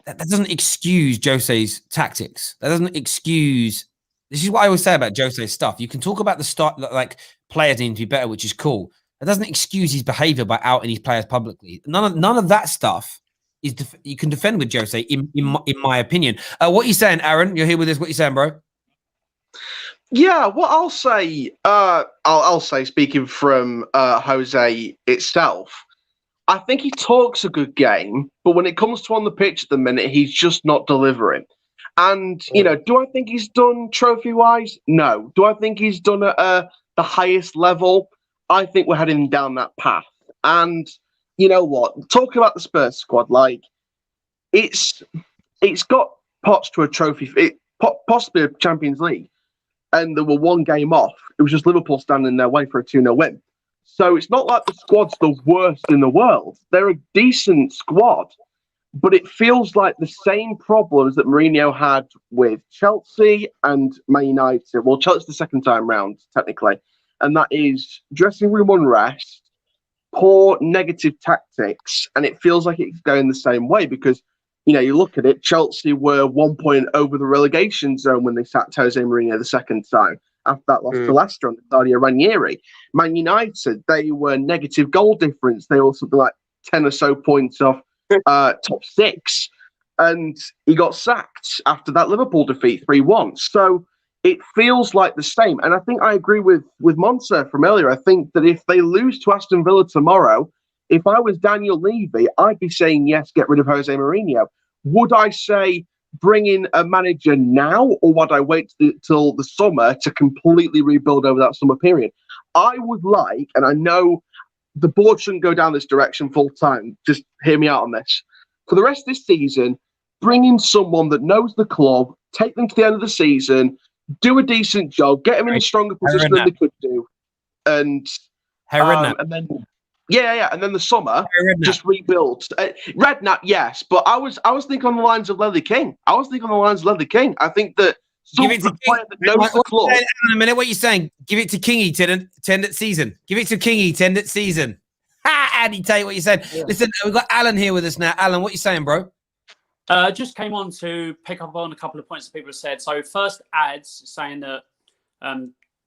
that doesn't excuse Jose's tactics. That doesn't excuse. This is what I always say about Jose's stuff. You can talk about the start, like players need to be better, which is cool. That doesn't excuse his behavior by outing his players publicly. None of that stuff is you can defend with Jose, in my opinion. What are you saying, Aaron? You're here with us. What are you saying, bro? Yeah, what I'll say, I'll say, speaking from Jose itself, I think he talks a good game, but when it comes to on the pitch at the minute, he's just not delivering. And, you know, do I think he's done trophy-wise? No. Do I think he's done at the highest level? I think we're heading down that path. And you know what? Talking about the Spurs squad, like, it's got Poch to a trophy, possibly a Champions League. And they were one game off. It was just Liverpool standing in their way for a 2-0 win. So it's not like the squad's the worst in the world. They're a decent squad. But it feels like the same problems that Mourinho had with Chelsea and Man United. Well, Chelsea's the second time round, technically. And that is dressing room unrest, poor negative tactics. And it feels like it's going the same way because, you know, you look at it, Chelsea were 1 point over the relegation zone when they sacked Jose Mourinho the second time. After that loss to Leicester on the Stadio Ranieri. Man United, they were negative goal difference. They were something like 10 or so points off top six, and he got sacked after that Liverpool defeat 3-1. So it feels like the same. And I think I agree with Monza from earlier. I think that if they lose to Aston Villa tomorrow, if I was Daniel Levy, I'd be saying, yes, get rid of Jose Mourinho. Would I say bring in a manager now, or would I wait till the summer to completely rebuild over that summer period? I would like, and I know the board shouldn't go down this direction full time. Just hear me out on this. For the rest of this season, bring in someone that knows the club, take them to the end of the season, do a decent job, get them in a stronger position than they could do, and then and then the summer just rebuild. Redknapp, yes, but I was thinking on the lines of Ledley King. I think that give it to player that knows the club. In a minute, what are you saying? Give it to Kingy to end at season. Give it to Kingy to end at season. Andy, tell you what you said. Yeah. Listen, we've got Alan here with us now. Alan, what are you saying, bro? Just came on to pick up on a couple of points that people have said. So first, ads saying that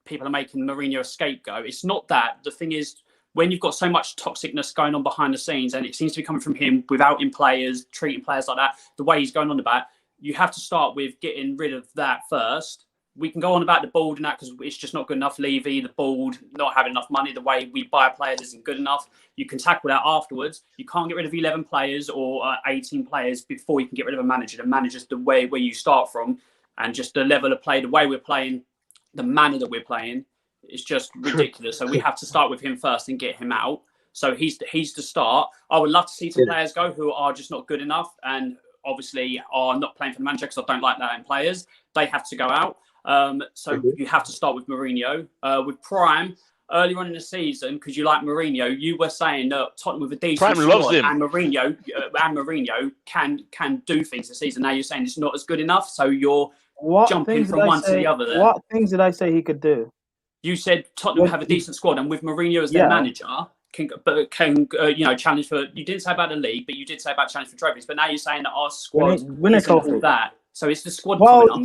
people are making Mourinho a scapegoat. It's not that. The thing is, when you've got so much toxicness going on behind the scenes, and it seems to be coming from him without in players, treating players like that, the way he's going on about, you have to start with getting rid of that first. We can go on about the board and that because it's just not good enough. Levy, the board, not having enough money, the way we buy players isn't good enough. You can tackle that afterwards. You can't get rid of 11 players or 18 players before you can get rid of a manager. The manager's the way where you start from, and just the level of play, the way we're playing, the manner that we're playing, it's just ridiculous. So we have to start with him first and get him out. So he's the start. I would love to see some players go who are just not good enough and obviously are not playing for the manager because I don't like that in players. They have to go out. So you have to start with Mourinho. With Prime, earlier on in the season, because you like Mourinho, you were saying that Tottenham with a decent squad and Mourinho can do things this season. Now you're saying it's not as good enough, so you're jumping from one to the other there. What things did I say he could do? You said Tottenham have a decent squad, and with Mourinho as their manager, can challenge for. You didn't say about the league, but you did say about challenge for trophies. But now you're saying that our squad isn't all that. So it's the squad. Well,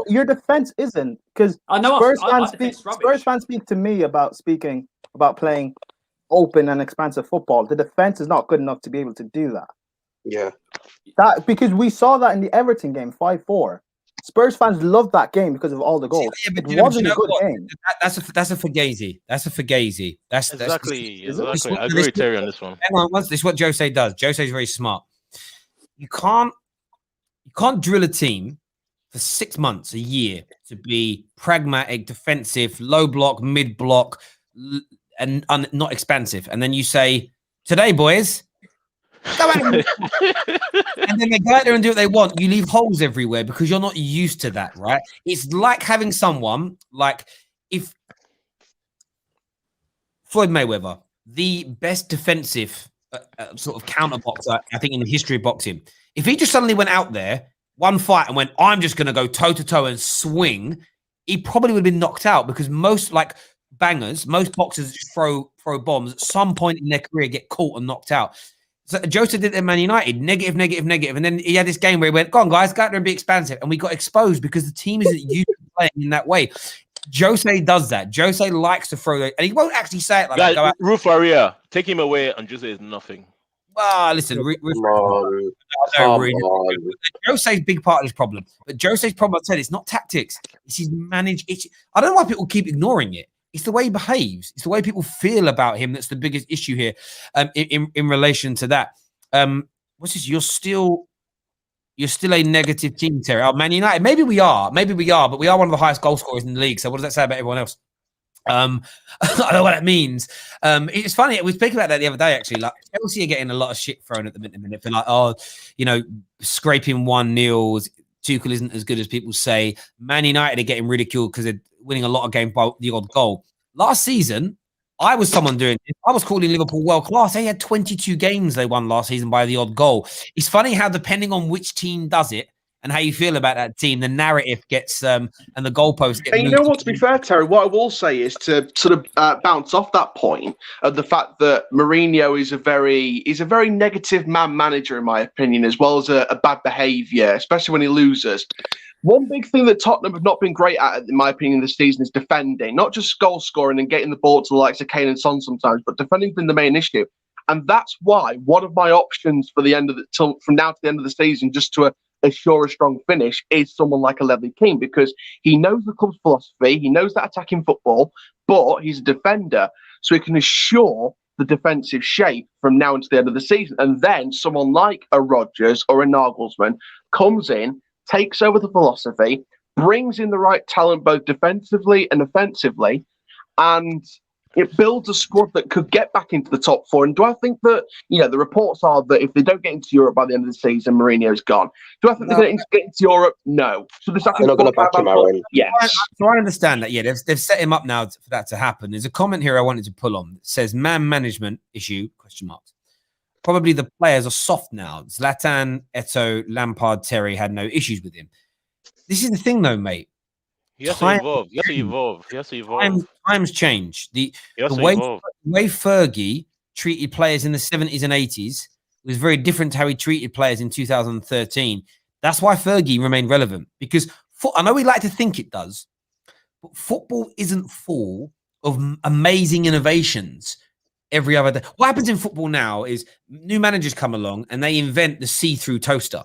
your defense isn't, because Spurs fans speak to me about playing open and expansive football. The defense is not good enough to be able to do that. Yeah, that because we saw that in the Everton game, 5-4. Spurs fans loved that game because of all the goals. Yeah, but it wasn't a good game. That's a Fugazi. That's a Fugazi. That's exactly. I agree with Terry on this one. Hang on, this is what Jose does. Jose's very smart. You can't drill a team for 6 months, a year, to be pragmatic, defensive, low block, mid block, and not expansive. And then you say, today, boys, Go out and then they go out there and do what they want. You leave holes everywhere because you're not used to that, right? It's like having someone like if Floyd Mayweather, the best defensive sort of counter boxer, I think, in the history of boxing. If he just suddenly went out there, one fight, and went, I'm just going to go toe to toe and swing, he probably would have been knocked out because most like bangers, most boxers just throw bombs at some point in their career, get caught and knocked out. So Jose did it at Man United, negative. And then he had this game where he went, go on, guys, go out there and be expansive. And we got exposed because the team isn't used to playing in that way. Jose does that. Jose likes to throw and he won't actually say it like that. Go out. Roof Faria, take him away, and Jose is nothing. Well, listen, Jose's big part of this problem. But Jose's problem, I said, it's not tactics. It's his manage. I don't know why people keep ignoring it. It's the way he behaves. It's the way people feel about him that's the biggest issue here in relation to that. What's this? You're still a negative team, Terry. Oh, Man United. Maybe we are, but we are one of the highest goal scorers in the league. So what does that say about everyone else? I don't know what that means. It's funny. We were speaking about that the other day, actually. Like Chelsea are getting a lot of shit thrown at them at the minute for like, scraping 1-0. Tuchel isn't as good as people say. Man United are getting ridiculed because they're winning a lot of games by the odd goal. Last season, I was someone doing this. I was calling Liverpool world class. They had 22 games they won last season by the odd goal. It's funny how depending on which team does it and how you feel about that team, the narrative gets and the goalposts get. And you know what? To be fair, Terry, what I will say is to sort of bounce off that point of the fact that Mourinho is a very negative manager, in my opinion, as well as a bad behaviour, especially when he loses. One big thing that Tottenham have not been great at, in my opinion, this season is defending, not just goal scoring and getting the ball to the likes of Kane and Son sometimes, but defending's been the main issue. And that's why one of my options for the end of from now to the end of the season, just to assure a strong finish, is someone like a Ledley King, because he knows the club's philosophy, he knows that attacking football, but he's a defender, so he can assure the defensive shape from now until the end of the season. And then someone like a Rodgers or a Nagelsmann comes in, takes over the philosophy, brings in the right talent both defensively and offensively, and it builds a squad that could get back into the top four. And do I think that, the reports are that if they don't get into Europe by the end of the season, Mourinho's gone. Do I think they're going to get into Europe? No. So they're not going to back him, Aaron. Yes. So I understand that. Yeah, they've set him up now for that to happen. There's a comment here I wanted to pull on. It says, man management issue, ? Probably the players are soft now. Zlatan, Eto'o, Lampard, Terry had no issues with him. This is the thing, though, mate. He has to evolve. Times change. The way Fergie treated players in the 70s and 80s was very different to how he treated players in 2013. That's why Fergie remained relevant. Because I know we like to think it does, but football isn't full of amazing innovations every other day. What happens in football now is new managers come along and they invent the see-through toaster.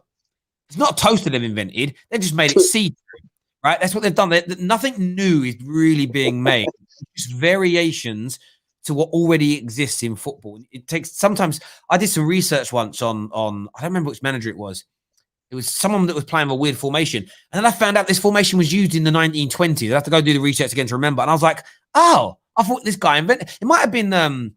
It's not a toaster they've invented. They just made it see-through, right? That's what they've done. Nothing new is really being made. It's just variations to what already exists in football. It takes sometimes. I did some research once on I don't remember which manager it was. It was someone that was playing a weird formation. And then I found out this formation was used in the 1920s. I have to go do the research again to remember. And I was like, oh, I thought this guy invented. It might have been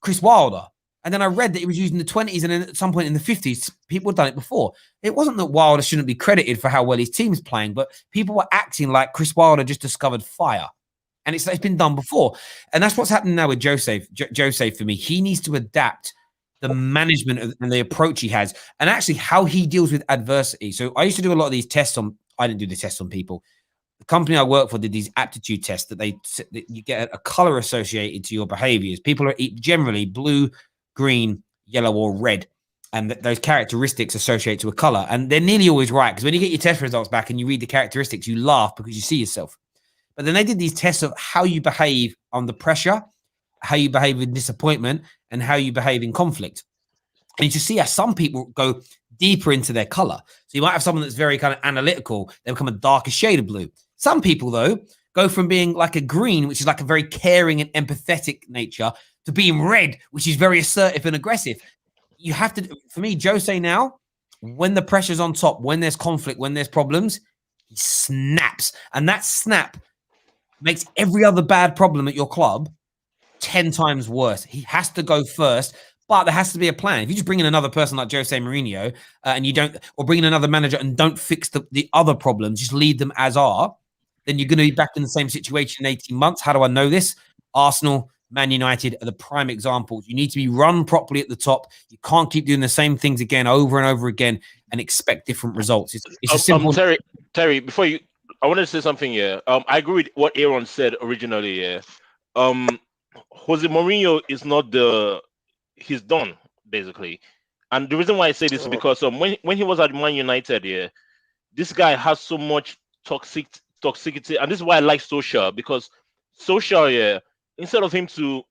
Chris Wilder. And then I read that it was used in the 20s, and then at some point in the 50s, people had done it before. It wasn't that Wilder shouldn't be credited for how well his team's playing, but people were acting like Chris Wilder just discovered fire. And it's been done before. And that's what's happening now with Jose. Jose, for me, he needs to adapt the management and the approach he has, and actually how he deals with adversity. So I used to do a lot of these tests I didn't do the tests on people. The company I work for did these aptitude tests that you get a color associated to your behaviors. People are generally blue, green, yellow, or red. And those characteristics associate to a color. And they're nearly always right. Because when you get your test results back and you read the characteristics, you laugh because you see yourself. But then they did these tests of how you behave under pressure, how you behave in disappointment, and how you behave in conflict. And you just see how some people go deeper into their color. So you might have someone that's very kind of analytical. They become a darker shade of blue. Some people, though, go from being like a green, which is like a very caring and empathetic nature, to being red, which is very assertive and aggressive. You have to, for me, Jose now, when the pressure's on top, when there's conflict, when there's problems, he snaps. And that snap makes every other bad problem at your club 10 times worse. He has to go first, But there has to be a plan. If you just bring in another person like Jose Mourinho and you don't, or bring in another manager and don't fix the other problems, just leave them as are, then you're going to be back in the same situation in 18 months. How do I know this? Arsenal, Man United are the prime examples. You need to be run properly at the top. You can't keep doing the same things again over and over again and expect different results. It's a simple. Terry, before you, I wanted to say something here. I agree with what Aaron said originally. Yeah. Jose Mourinho is not he's done basically, and the reason why I say this is because when he was at Man United, yeah, this guy has so much toxicity, and this is why I like Solskjaer, because Solskjaer, yeah, instead of him to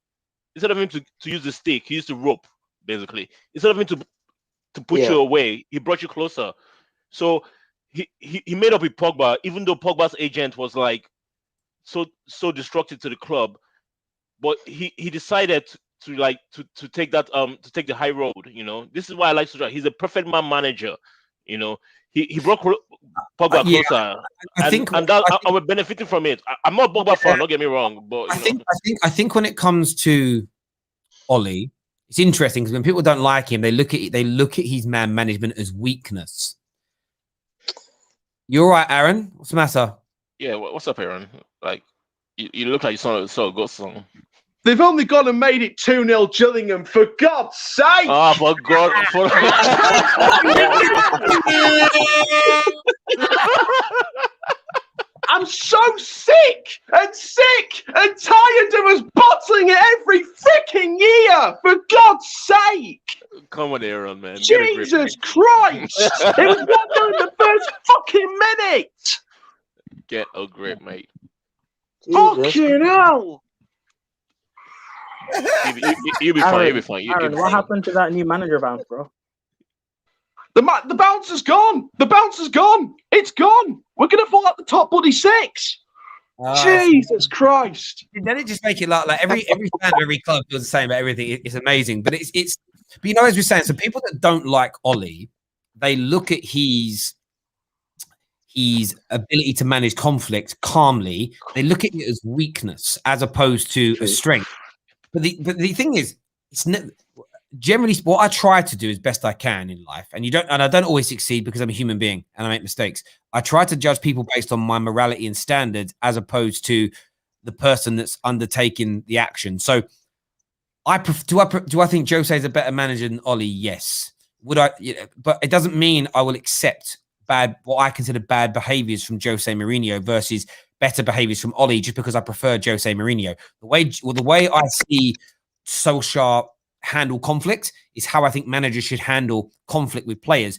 use the stick, he used the rope basically. Instead of him to put you away, he brought you closer. So he made up with Pogba, even though Pogba's agent was like so destructive to the club, but he decided to take that to take the high road. You know, this is why I like Solskjaer. He's a perfect man manager. You know, he brought Pogba closer, and we're benefiting from it. I'm not a Pogba fan, don't get me wrong, but I think when it comes to Ollie, it's interesting because when people don't like him, they look at his man management as weakness. You're right, Aaron. What's the matter? Yeah, what's up, Aaron? Like, you look like you saw a good song. They've only gone and made it 2-0 Gillingham, for God's sake! Oh, for God. I'm so sick and tired of us bottling it every freaking year, for God's sake! Come on, Aaron, man. Jesus Christ! It was 1-0 in the first fucking minute! Get a grip, mate. Fucking hell! You'll be fine. Aaron, what happened to that new manager bounce, bro? The bounce is gone. The bounce is gone. It's gone. We're gonna fall out the top bloody six. Jesus Christ! Then it just make it like every fan of every club feels the same about everything. It's amazing, but it's. But you know, as we're saying, so people that don't like Ollie, they look at his ability to manage conflict calmly. They look at it as weakness as opposed to a strength. But the thing is, it's generally what I try to do as best I can in life, and I don't always succeed because I'm a human being and I make mistakes. I try to judge people based on my morality and standards as opposed to the person that's undertaking the action. So, do I think Jose is a better manager than Ollie? Yes. Would I? But it doesn't mean I will accept what I consider bad behaviors from Jose Mourinho versus better behaviors from Ollie just because I prefer Jose Mourinho. The way I see Solskjaer handle conflict is how I think managers should handle conflict with players.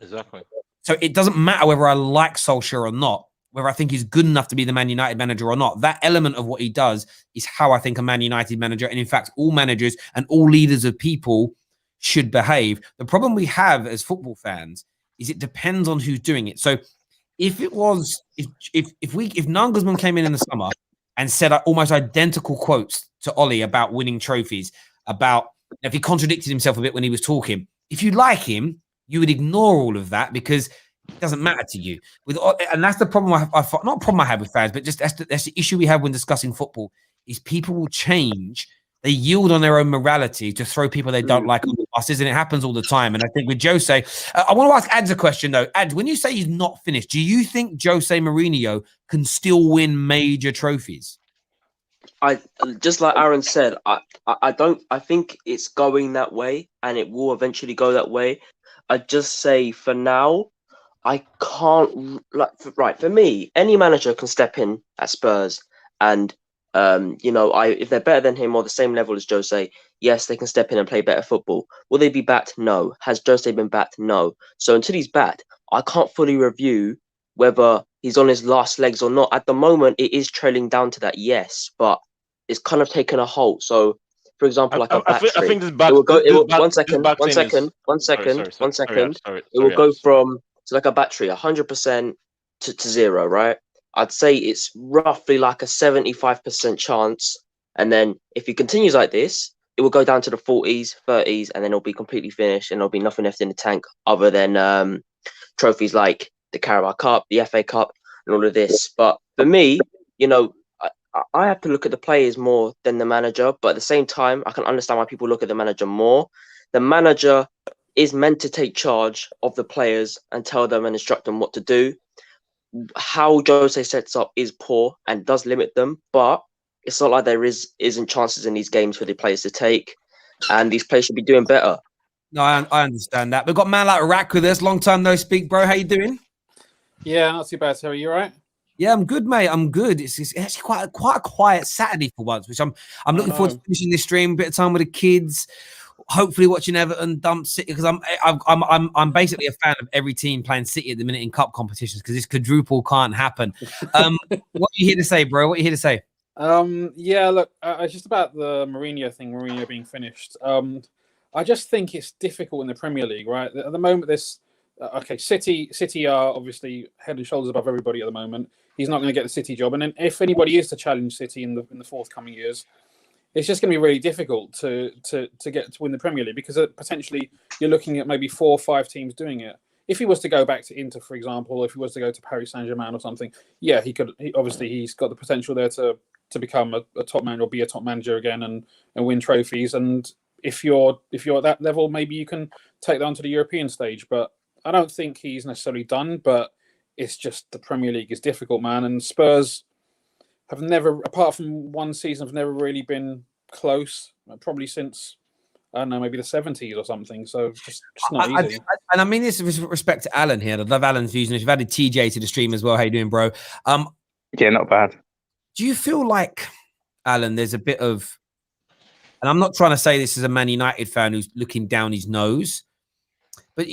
Exactly. So it doesn't matter whether I like Solskjaer or not, whether I think he's good enough to be the Man United manager or not. That element of what he does is how I think a Man United manager, and in fact, all managers and all leaders of people should behave. The problem we have as football fans is it depends on who's doing it. So if Nagelsmann came in the summer and said almost identical quotes to Ollie about winning trophies, about if he contradicted himself a bit when he was talking, if you like him, you would ignore all of that because it doesn't matter to you. And that's the problem not a problem I have with fans, but just that's the issue we have when discussing football is people will change. They yield on their own morality to throw people they don't like on the buses, and it happens all the time. And I think with Jose, I want to ask Ads a question, though. Ads, when you say he's not finished, do you think Jose Mourinho can still win major trophies? I just like Aaron said, I think it's going that way, and it will eventually go that way. I just say for now, I can't for me, any manager can step in at Spurs and if they're better than him or the same level as Jose, yes, they can step in and play better football. Will they be backed? No. Has Jose been backed? No. So until he's backed, I can't fully review whether he's on his last legs or not. At the moment, it is trailing down to that, yes, but it's kind of taken a halt. So, for example, like a battery, I think this back. It will go. It will, back, one second. It will go from like a battery, 100% to 0, right? I'd say it's roughly like a 75% chance. And then if he continues like this, it will go down to the 40s, 30s, and then it'll be completely finished and there'll be nothing left in the tank other than trophies like the Carabao Cup, the FA Cup, and all of this. But for me, I have to look at the players more than the manager, but at the same time, I can understand why people look at the manager more. The manager is meant to take charge of the players and tell them and instruct them what to do. How Jose sets up is poor and does limit them, but it's not like there isn't chances in these games for the players to take, and these players should be doing better. No, I understand that. We've got a man like Rack with us. Long time no speak, bro. How you doing? Yeah, not too bad. So are you all right? Yeah, I'm good, mate. I'm good. It's actually quite a quiet Saturday for once, which I'm looking forward to finishing this stream, a bit of time with the kids. Hopefully, watching Everton dump City because I'm basically a fan of every team playing City at the minute in cup competitions because this quadruple can't happen. What are you here to say, bro? What are you here to say? Yeah, look, it's just about the Mourinho thing. Mourinho being finished. I just think it's difficult in the Premier League, right? At the moment, City are obviously head and shoulders above everybody at the moment. He's not going to get the City job, and then if anybody is to challenge City in the forthcoming years, it's just going to be really difficult to win the Premier League because potentially you're looking at maybe 4 or 5 teams doing it. If he was to go back to Inter, for example, or if he was to go to Paris Saint-Germain or something, yeah, he could. Obviously, he's got the potential there to become a top man or be a top manager again and win trophies. And if you're at that level, maybe you can take that onto the European stage. But I don't think he's necessarily done. But it's just the Premier League is difficult, man. And Spurs have never, apart from one season, have never really been close. Probably since, I don't know, maybe the 70s or something. So it's just not easy. And I mean this with respect to Alan here. I love Alan's views. And we've added TJ to the stream as well. How you doing, bro? Yeah, not bad. Do you feel like, Alan, there's a bit of, and I'm not trying to say this as a Man United fan who's looking down his nose, but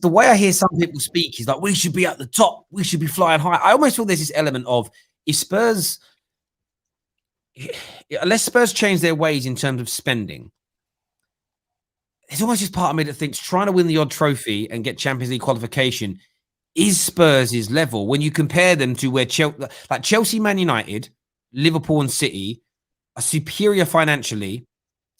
the way I hear some people speak is like, we should be at the top. We should be flying high. I almost feel there's this element of, unless Spurs change their ways in terms of spending, there's almost just part of me that thinks trying to win the odd trophy and get Champions League qualification is Spurs' level when you compare them to where Chelsea, Man United, Liverpool and City are superior financially.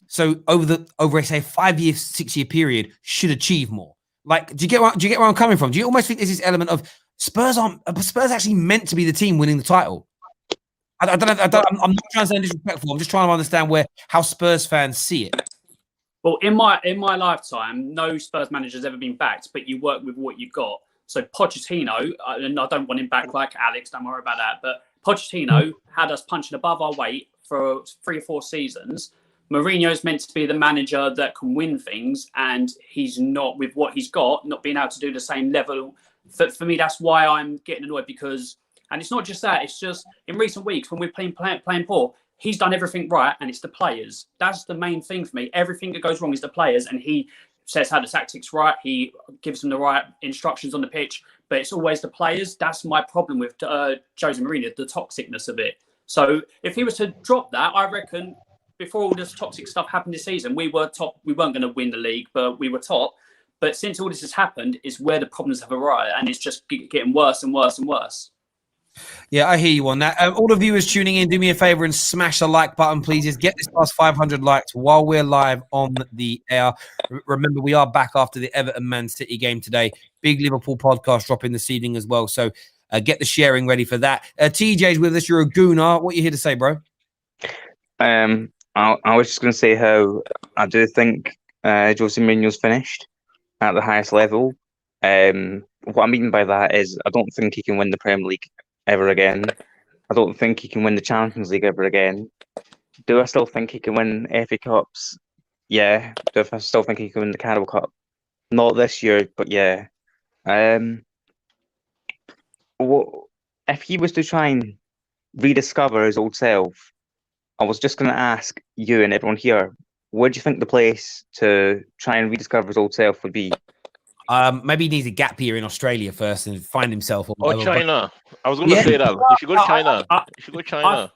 So over a say 5-year, 6-year period should achieve more. Like, do you get where I'm coming from? Do you almost think there's this element of Spurs actually meant to be the team winning the title? I'm not trying to sound disrespectful. I'm just trying to understand how Spurs fans see it. Well, in my lifetime, no Spurs manager's ever been backed, but you work with what you've got. So Pochettino, and I don't want him back like Alex, don't worry about that. But Pochettino had us punching above our weight for 3 or 4 seasons. Mourinho is meant to be the manager that can win things, and he's not, with what he's got, not being able to do the same level. For me, that's why I'm getting annoyed because, and it's not just that, it's just in recent weeks when we're playing poor, he's done everything right, and it's the players. That's the main thing for me. Everything that goes wrong is the players, and he says how the tactics right. He gives them the right instructions on the pitch, but it's always the players. That's my problem with Jose Mourinho, the toxicness of it. So if he was to drop that, I reckon before all this toxic stuff happened this season, we were top. We weren't going to win the league, but we were top. But since all this has happened, is where the problems have arrived, and it's just getting worse and worse and worse. Yeah, I hear you on that. All the viewers tuning in, do me a favor and smash the like button, please. Just get this past 500 likes while we're live on the air. Remember, we are back after the Everton Man City game today. Big Liverpool podcast dropping this evening as well. So get the sharing ready for that. TJ's with us. You're a gooner. What are you here to say, bro? I was just going to say how I do think Jose Mourinho's finished at the highest level. What I mean by that is I don't think he can win the Premier League ever again. I don't think he can win the Champions League ever again. Do I still think he can win FA Cups? Yeah. Do I still think he can win the Carabao Cup? Not this year, but yeah. If he was to try and rediscover his old self, I was just going to ask you and everyone here, where do you think the place to try and rediscover his old self would be? Maybe he needs a gap year in Australia first and find himself. Or China. I was going to say that. He should go to China. He should go to China.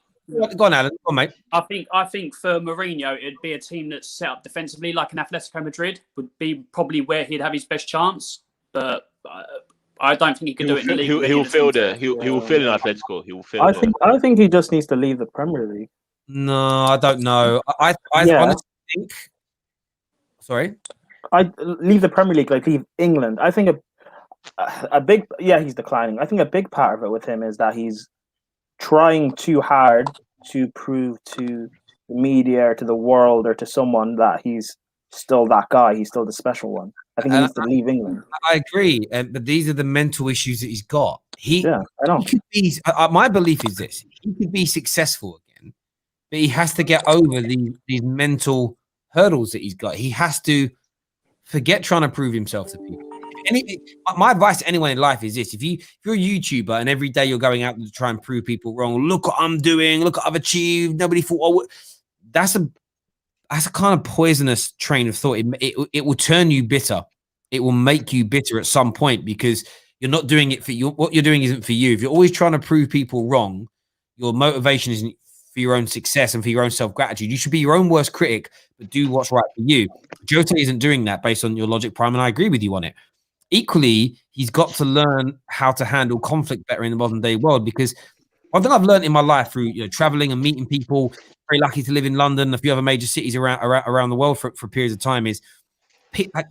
Go on, Alan. Go on, mate. I think for Mourinho, it'd be a team that's set up defensively, like an Atletico Madrid, would be probably where he'd have his best chance. But I don't think he could do it in the league. He will fail there. He will fail in Atletico. He will fail. I think he just needs to leave the Premier League. No, I don't know. I honestly think. Sorry. I leave the Premier League, like leave England. I think a big, he's declining. I think a big part of it with him is that he's trying too hard to prove to the media or to the world or to someone that he's still that guy. He's still the special one. I think he needs to leave England. I agree, but these are the mental issues that he's got. Yeah, I know. He could be, my belief is this: he could be successful again, but he has to get over these mental hurdles that he's got. He has to forget trying to prove himself to people. My advice to anyone in life is this: if you're a YouTuber and every day you're going out to try and prove people wrong, look what I'm doing, look what I've achieved, nobody thought, that's a kind of poisonous train of thought. It will turn you bitter. It will make you bitter at some point because you're not doing it for you. What you're doing isn't for you. If you're always trying to prove people wrong, your motivation isn't for your own success and for your own self-gratitude. You should be your own worst critic, but do what's right for you. Jota isn't doing that based on your logic, Prime, and I agree with you on it. Equally, he's got to learn how to handle conflict better in the modern day world, because one thing I've learned in my life through traveling and meeting people, very lucky to live in London and a few other major cities around the world for periods of time, is like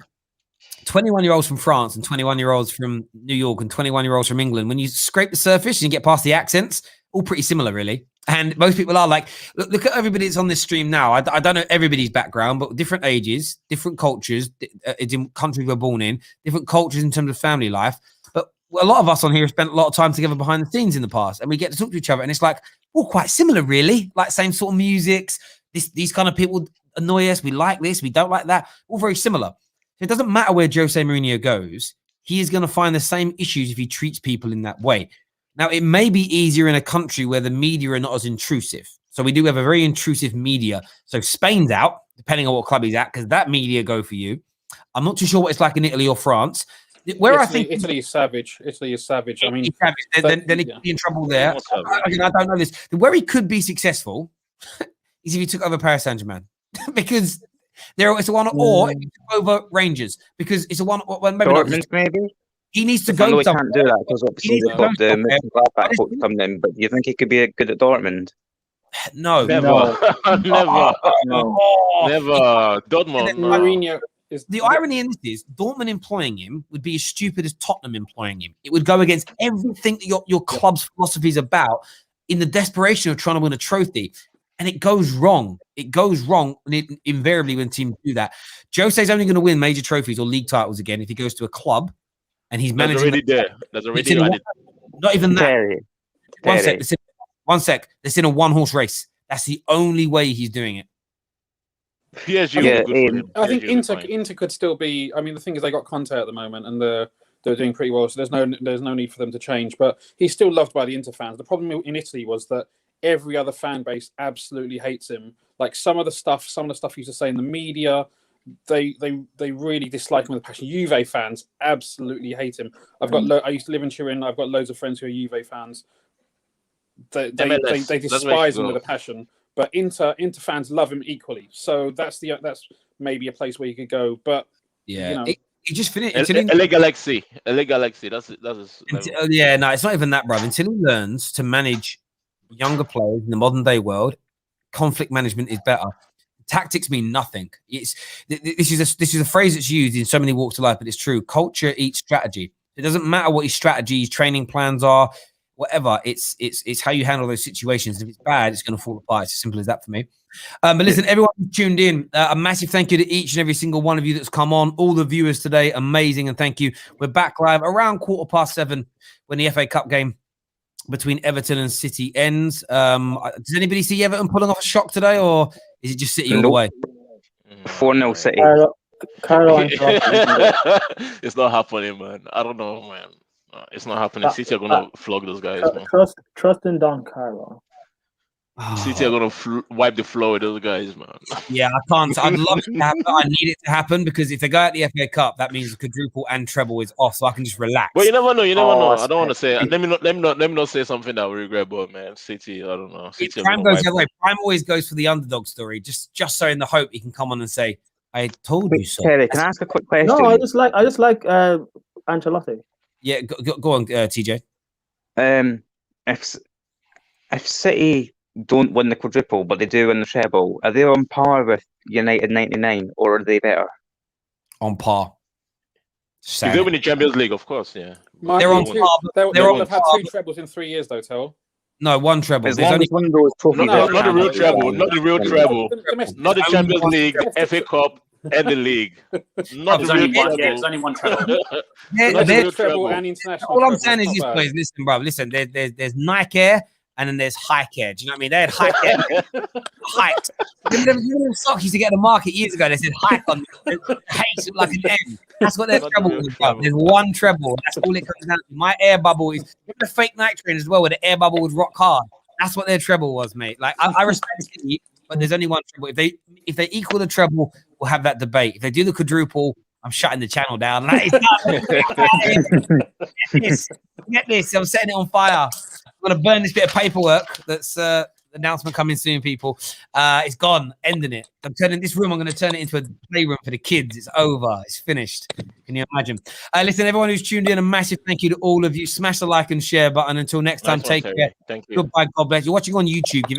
21-year-olds from France and 21-year-olds from New York and 21-year-olds from England. When you scrape the surface and you get past the accents, all pretty similar, really. And most people are like, look at everybody that's on this stream now. I don't know everybody's background, but different ages, different cultures, in countries we're born in, different cultures in terms of family life. But a lot of us on here have spent a lot of time together behind the scenes in the past, and we get to talk to each other. And it's like, all quite similar, really. Like same sort of musics. These kind of people annoy us. We like this, we don't like that. All very similar. So it doesn't matter where Jose Mourinho goes. He is going to find the same issues if he treats people in that way. Now, it may be easier in a country where the media are not as intrusive. So we do have a very intrusive media. So Spain's out, depending on what club he's at, because that media go for you. I'm not too sure what it's like in Italy or France. Where I think Italy is savage. Italy is savage. I mean, then he could be in trouble there. I don't know this. Where he could be successful is if he took over Paris Saint-Germain, because it's a one, or if he took over Rangers, because it's a one. Maybe. He needs to I go. know he can't do that because obviously they've got the Mönchengladbach folks coming in. But do you think he could be good at Dortmund? Never. No. Never. Dortmund. Mourinho. The irony in this is Dortmund employing him would be as stupid as Tottenham employing him. It would go against everything that your club's philosophy is about, in the desperation of trying to win a trophy. And it goes wrong. It goes wrong invariably when teams do that. Jose's only going to win major trophies or league titles again if he goes to a club and he's managing. That's already there. That's already right. Not even that. Terry. One sec. It's in a one-horse race. That's the only way he's doing it. I think Inter could still be. I mean, the thing is, they got Conte at the moment, and they're doing pretty well. So there's no need for them to change. But he's still loved by the Inter fans. The problem in Italy was that every other fan base absolutely hates him. Like some of the stuff he used to say in the media, they really dislike him with a passion. Juve fans absolutely hate him. I used to live in Turin. I've got loads of friends who are Juve fans. They despise him with a passion. But Inter fans love him equally. So that's maybe a place where you could go. But he just finished. LA Galaxy. That's yeah, no, it's not even that, bro. Until he learns to manage younger players in the modern day world, conflict management is better. Tactics mean nothing. This is a phrase that's used in so many walks of life, but it's true. Culture eats strategy. It doesn't matter what his strategy, his training plans are. Whatever, it's how you handle those situations. If it's bad, it's going to fall apart. It's as simple as that for me. But listen, everyone who tuned in, a massive thank you to each and every single one of you that's come on. All the viewers today, amazing, and thank you. We're back live around 7:15 when the FA Cup game between Everton and City ends. Does anybody see Everton pulling off a shock today, or is it just City all the way? 4-0 City. It's not happening, man. I don't know, man. It's not happening. City are gonna flog those guys. Trust in Don Carlo. City are gonna wipe the floor with those guys, man. Yeah, I can't. I'd love it to happen. I need it to happen because if they go at the FA Cup, that means the quadruple and treble is off, so I can just relax. But you never know. I don't want to say. Let me not say something that we regret. But man, City, I don't know. City Prime goes the other way. Prime always goes for the underdog story, just so in the hope he can come on and say, "I told you so." Terry, can I ask a quick question? No, I just like Ancelotti. Yeah, go on, TJ. If City don't win the quadruple, but they do win the treble, are they on par with United 99, or are they better? On par. If they win the Champions League, of course, yeah. They're on par. They'll have had 2 trebles in 3 years, though, Tel. No, one treble. As There's long only as one of those trophies. Not are the real handed treble. down, Not the real treble. Domestic. Not the only Champions one League, FA Cup, and the league. Not the There's only real one. Yeah, treble. there's only one treble. They're- Not the they're- real treble treble. and international. all I'm treble, saying it's is this, not boys. Listen, bro. Listen, there's Nike Air and then there's Hike Air. Do you know what I mean? They had Hike Air. Hiked. Remember them socks used to get at the market years ago? They said hike on them. H looked like an M. That's what their Not the treble real was, bro. treble. There's one treble. That's all it comes down to. My air bubble is remember the fake Nike trainers as well, where the air bubble would rock hard. That's what their treble was, mate. Like I respect City, but there's only one treble. If they equal the treble, we'll have that debate. If they do the quadruple, I'm shutting the channel down. That is Get this. I'm setting it on fire. I'm gonna burn this bit of paperwork. That's announcement coming soon, people. It's gone. Ending it. I'm turning this room. I'm going to turn it into a playroom for the kids. It's over. It's finished. Can you imagine? Listen, everyone who's tuned in, a massive thank you to all of you. Smash the like and share button. Until next time, Nice one, take Terry. care. Thank you. Goodbye. God bless. You're watching on YouTube. Give it